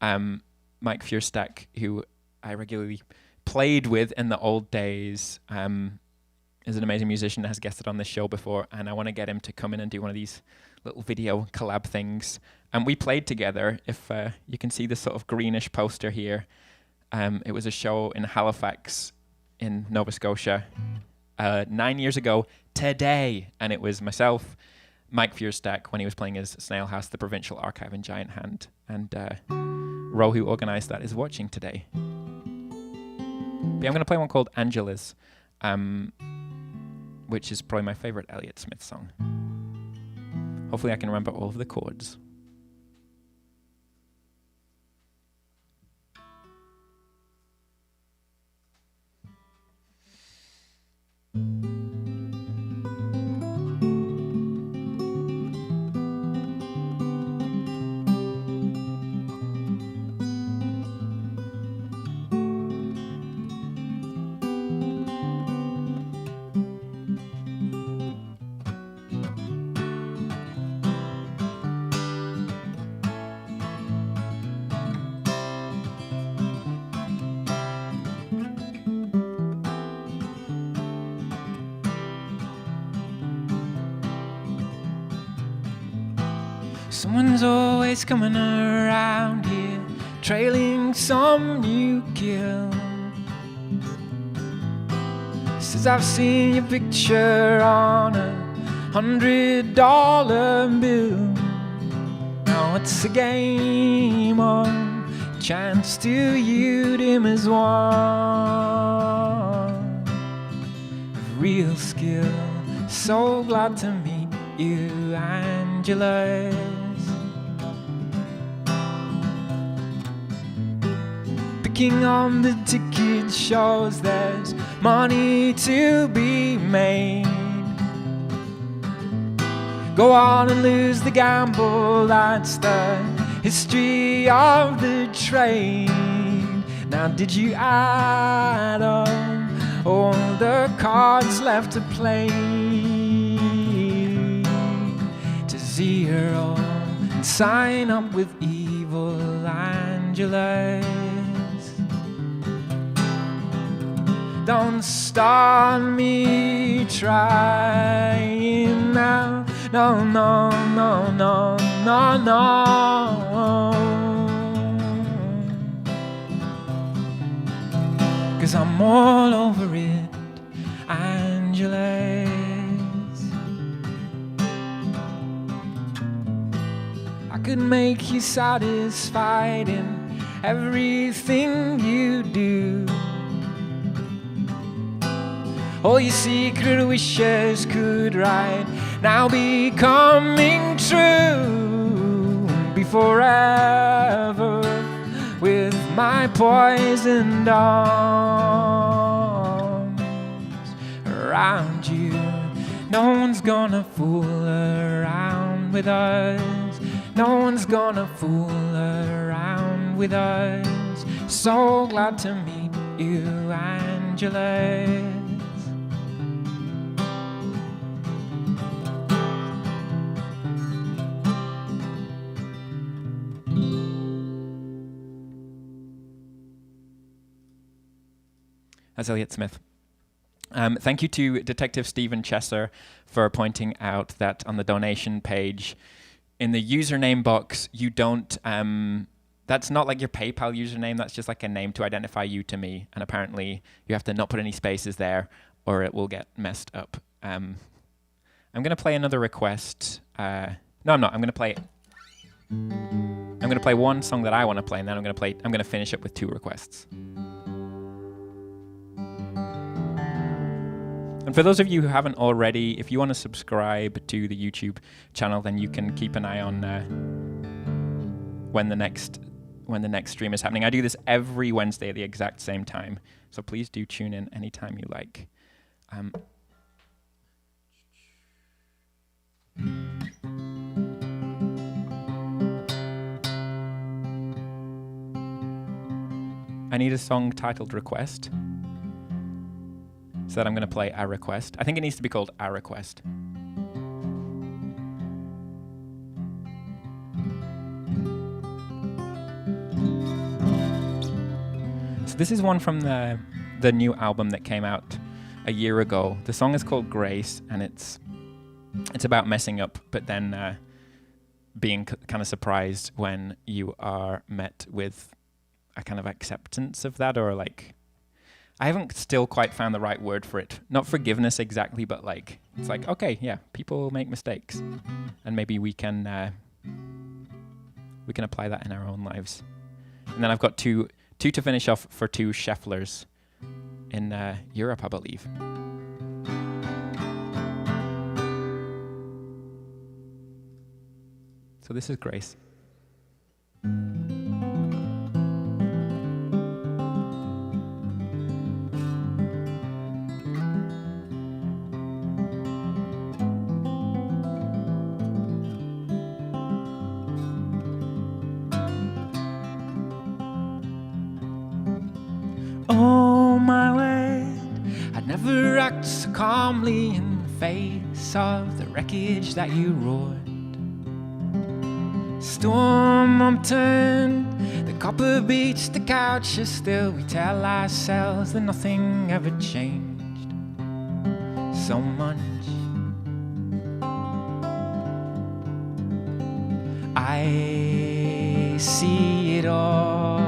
Mike Furstack, who I regularly played with in the old days, is an amazing musician that has guested on this show before, and I want to get him to come in and do one of these little video collab things. And we played together. If you can see this sort of greenish poster here, it was a show in Halifax in Nova Scotia 9 years ago today, and it was myself, Mike Furstack, when he was playing his Snail House, the Provincial Archive in Giant Hand, and Ro, who organised that, is watching today. But yeah, I'm going to play one called Angela's, which is probably my favourite Elliott Smith song. Hopefully I can remember all of the chords. Someone's always coming around here, trailing some new kill. Says I've seen your picture on $100 bill. Now it's a game on chance to use him as one. Real skill, so glad to meet you, Angela. Picking on the ticket shows there's money to be made. Go on and lose the gamble, that's the history of the trade. Now did you add up all the cards left to play to 0 and sign up with evil Angelas? Don't start me trying now. No, no, no, no, no, no. 'Cause I'm all over it, Angeles. I could make you satisfied in everything you do. All your secret wishes could right now be coming true. Be forever with my poisoned arms around you. No one's gonna fool around with us. No one's gonna fool around with us. So glad to meet you, Angela. That's Elliott Smith. Thank you to Detective Stephen Chesser for pointing out that on the donation page, in the username box, you don't, that's not like your PayPal username, that's just like a name to identify you to me. And apparently you have to not put any spaces there or it will get messed up. I'm gonna play another request. No, I'm not, I'm gonna play one song that I wanna play, and then I'm gonna finish up with 2 requests. And for those of you who haven't already, if you want to subscribe to the YouTube channel, then you can keep an eye on when the next stream is happening. I do this every Wednesday at the exact same time, so please do tune in anytime you like. I need a song titled Request. So that I'm going to play A Request. I think it needs to be called A Request. So this is one from the new album that came out a year ago. The song is called Grace, and it's about messing up, but then being kind of surprised when you are met with a kind of acceptance of that, or like, I haven't still quite found the right word for it. Not forgiveness exactly, but like, it's like, okay, yeah, people make mistakes, and maybe we can apply that in our own lives. And then I've got two to finish off for two Schefflers in Europe, I believe. So this is Grace. Oh, my way, I'd never act so calmly in the face of the wreckage that you roared. Storm upturned, the copper beats the couch, and still we tell ourselves that nothing ever changed so much. I see it all,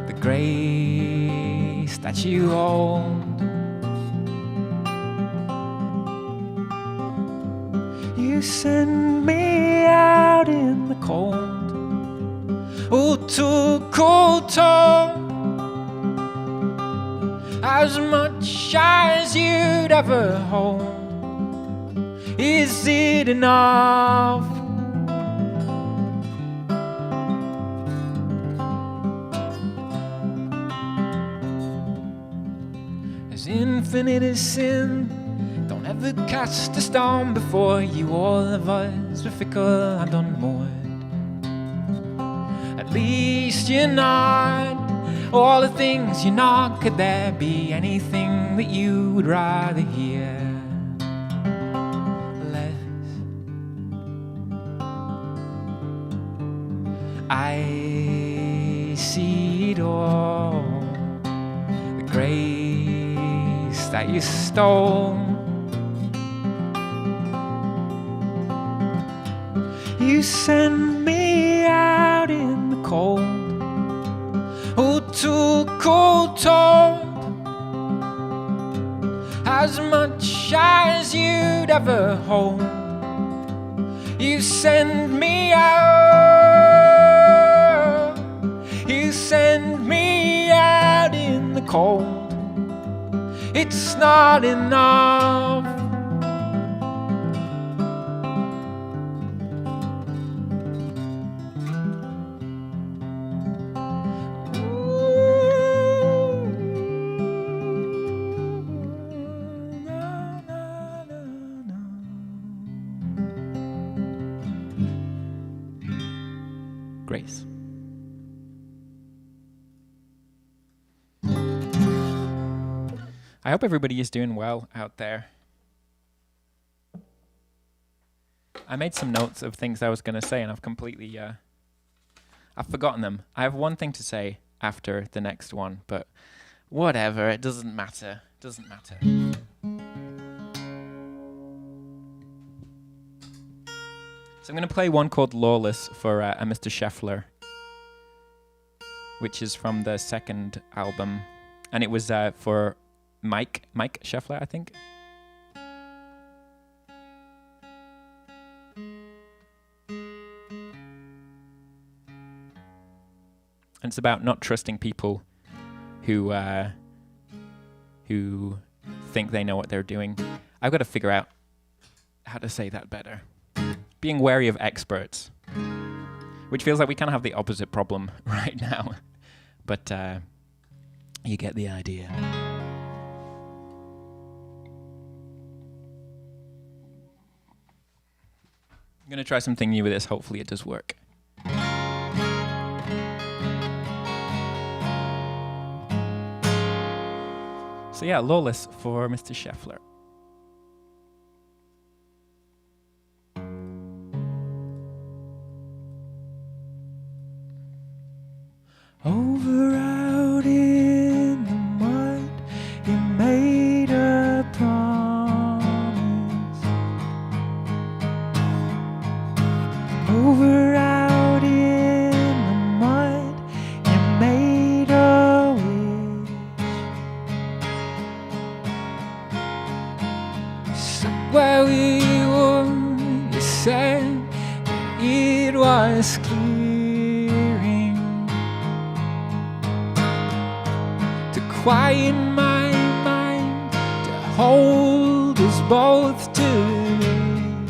the grace that you hold. You send me out in the cold, oh, to a cold town, as much as you'd ever hold. Is it enough? As infinite as sin, don't ever cast a stone before you. All of us were fickle and unmoored. At least you're not all the things you're not. Could there be anything that you would rather hear less? I see it all, the grace that you stole. You send me out in the cold, oh, to a cold toad, as much as you'd ever hold. You send me out, you send me out in the cold. It's not enough. Grace. I hope everybody is doing well out there. I made some notes of things I was going to say, and I've completely I've forgotten them. I have one thing to say after the next one, but whatever, it doesn't matter. Doesn't matter. So I'm going to play one called Lawless for a Mr. Scheffler, which is from the second album, and it was for Mike Scheffler, I think. And it's about not trusting people who think they know what they're doing. I've got to figure out how to say that better. Being wary of experts, which feels like we kind of have the opposite problem right now. But you get the idea. I'm going to try something new with this. Hopefully it does work. So yeah, Lawless for Mr. Scheffler. Over out in the mud, you made a promise. Over out in the mud, you made a wish. Somewhere we were, you said it was clearing to quiet my mind, to hold us both to release.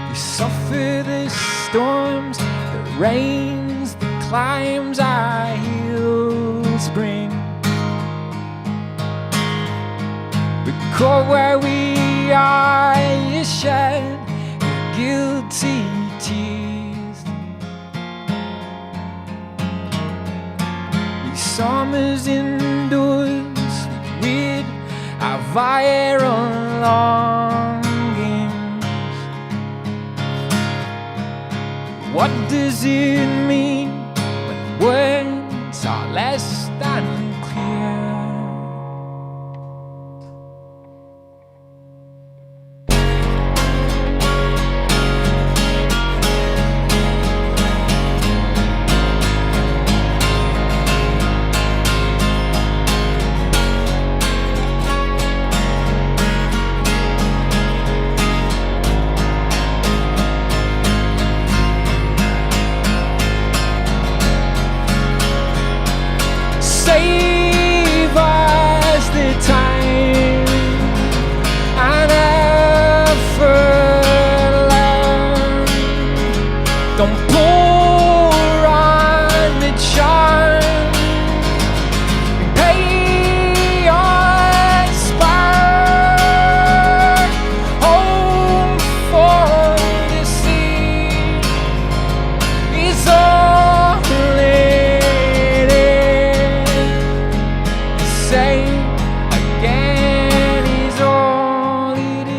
You suffer the storms, the rains, the climbs our heels bring. Because where we are, you shed your guilty tears. These summers indoors with our viral longings. What does it mean when words are less than clear? Save us the time and effort learned. Don't pour on the charm. Pay us back. Home for the sea is all it is. Say again is all it is.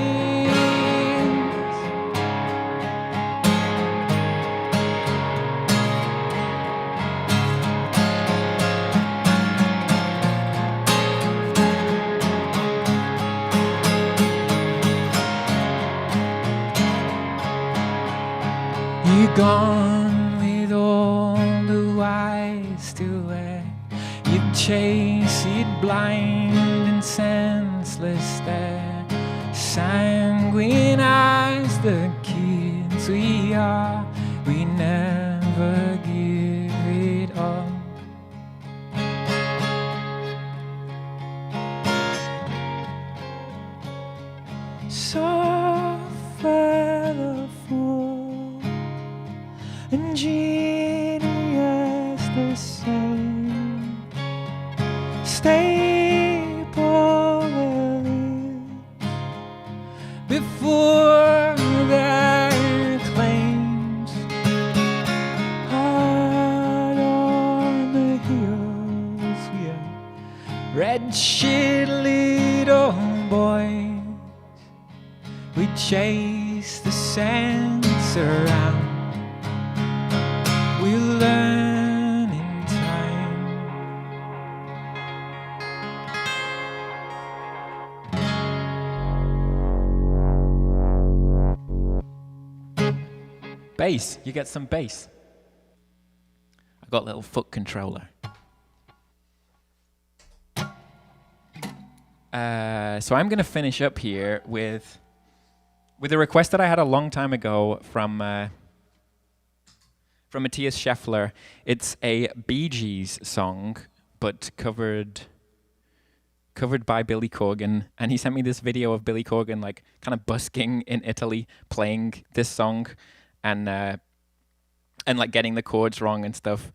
You're gone with all the wise to wear. You'd chase it blind and senseless there. Sanguine as the kids we are, we never give it up. Suffer the fool, ingenious the same. Staple will live before their claims. Hard on the heels, yeah. Red shit little boys, we chase the sense around. We learn in time. Bass, you get some bass. I've got a little foot controller. So I'm going to finish up here with a request that I had a long time ago from Matthias Scheffler. It's a Bee Gees song, but covered by Billy Corgan, and he sent me this video of Billy Corgan like kind of busking in Italy playing this song, and like getting the chords wrong and stuff.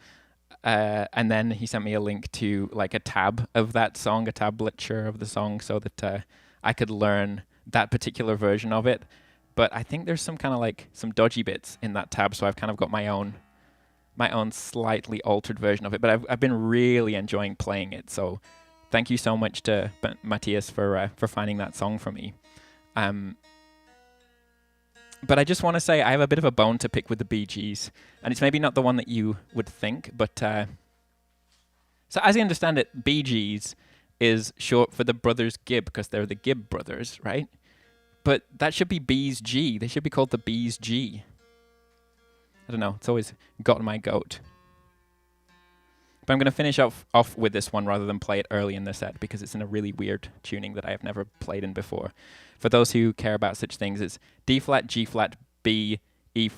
And then he sent me a link to like a tab of that song, a tablature of the song, so that I could learn that particular version of it. But I think there's some kind of like some dodgy bits in that tab, so I've kind of got my own slightly altered version of it. But I've been really enjoying playing it. So thank you so much to Matthias for finding that song for me. But I just want to say I have a bit of a bone to pick with the Bee Gees, and it's maybe not the one that you would think, but so as I understand it, Bee Gees is short for the Brothers Gibb because they're the Gibb brothers, right? But that should be Bees G. They should be called the Bees G. I don't know. It's always gotten my goat. But I'm going to finish off with this one rather than play it early in the set because it's in a really weird tuning that I have never played in before. For those who care about such things, it's D flat, G flat, B, E,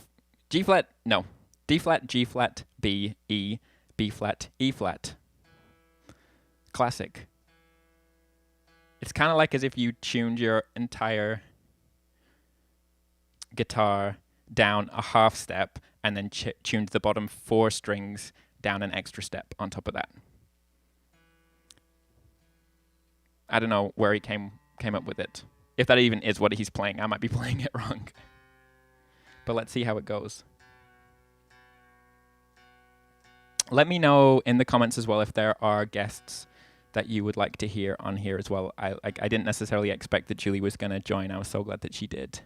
G flat, no, D flat, G flat, B, E, B flat, E flat. Classic. It's kind of like as if you tuned your entire guitar down a half step and then tuned the bottom 4 strings down an extra step on top of that. I don't know where he came up with it. If that even is what he's playing, I might be playing it wrong. But let's see how it goes. Let me know in the comments as well if there are guests that you would like to hear on here as well. I didn't necessarily expect that Julie was going to join. I was so glad that she did.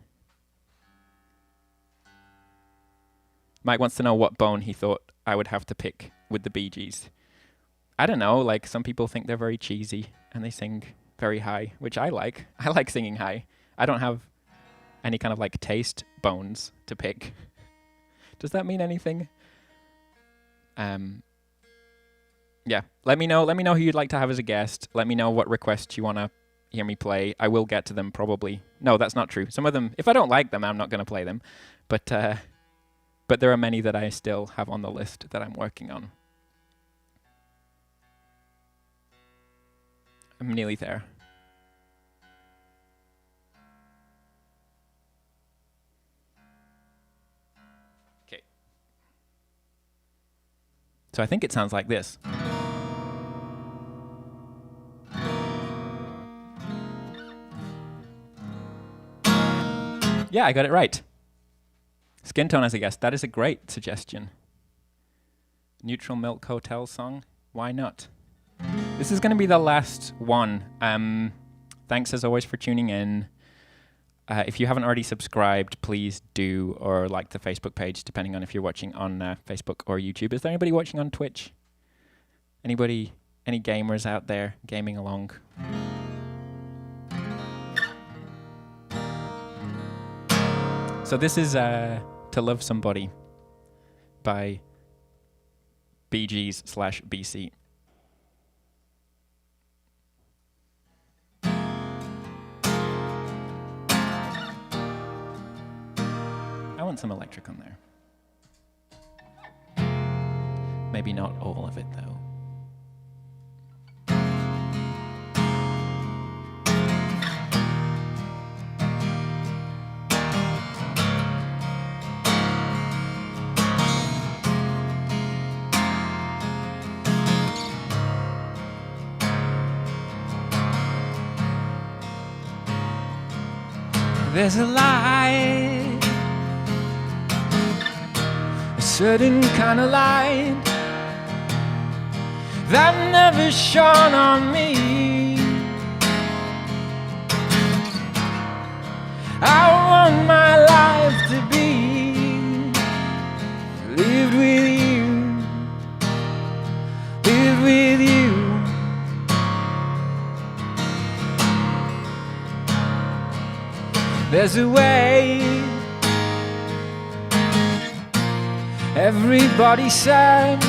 Mike wants to know what bone he thought I would have to pick with the Bee Gees. I don't know, like some people think they're very cheesy and they sing very high, which I like. I like singing high. I don't have any kind of like taste bones to pick. Does that mean anything? Yeah, let me know who you'd like to have as a guest. Let me know what requests you want to hear me play. I will get to them probably. No, that's not true. Some of them, if I don't like them, I'm not going to play them. But there are many that I still have on the list that I'm working on. I'm nearly there. Okay. So I think it sounds like this. Yeah, I got it right. Skin tone as a guest. That is a great suggestion. Neutral Milk Hotel song. Why not? This is going to be the last one. Thanks as always for tuning in. If you haven't already subscribed, please do, or like the Facebook page, depending on if you're watching on Facebook or YouTube. Is there anybody watching on Twitch? Anybody, any gamers out there gaming along? So this is To Love Somebody by Bee Gees /BC. I want some electric on there. Maybe not all of it, though. There's a light, a certain kind of light that never shone on me. I want my life to be lived with you, lived with you. There's a way, everybody said,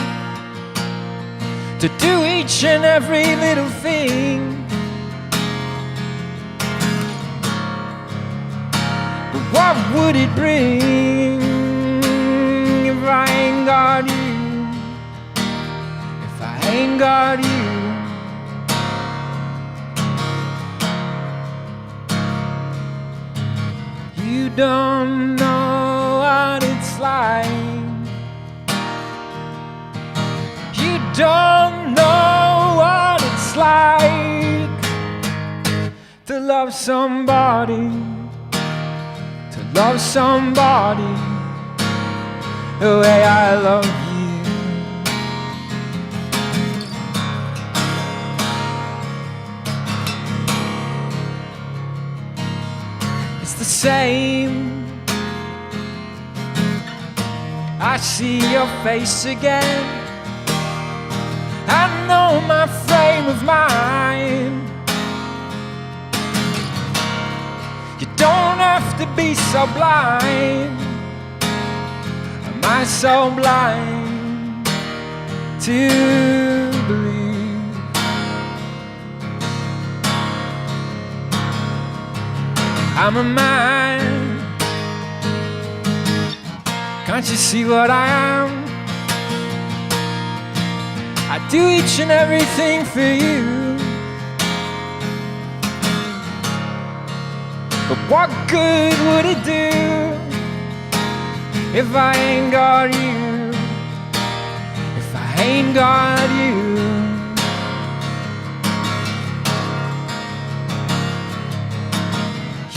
to do each and every little thing. But what would it bring if I ain't got you? If I ain't got you? You don't know what it's like. You somebody, to love somebody the way I love you. It's the same. I see your face again. I know my frame of mind. You don't have to be so blind. Am I so blind to believe? I'm a man. Can't you see what I am? I do each and everything for you. But what good would it do if I ain't got you? If I ain't got you?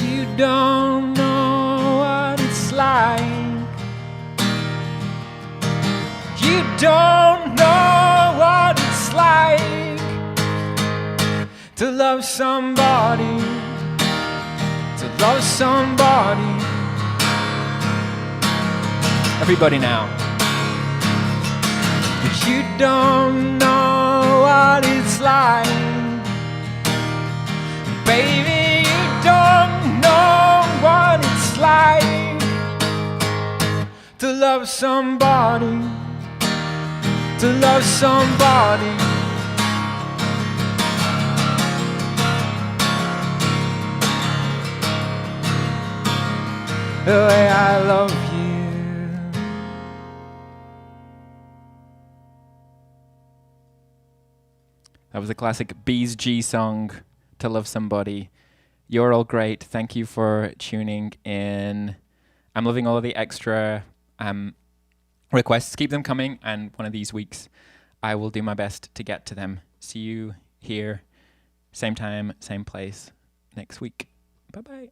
You don't know what it's like. You don't know what it's like to love somebody, to love somebody. Everybody now. You don't know what it's like. Baby, you don't know what it's like to love somebody, to love somebody. The way I love you. That was a classic Bees G song, To Love Somebody. You're all great. Thank you for tuning in. I'm loving all of the extra requests. Keep them coming, and one of these weeks I will do my best to get to them. See you here, same time, same place next week. Bye-bye.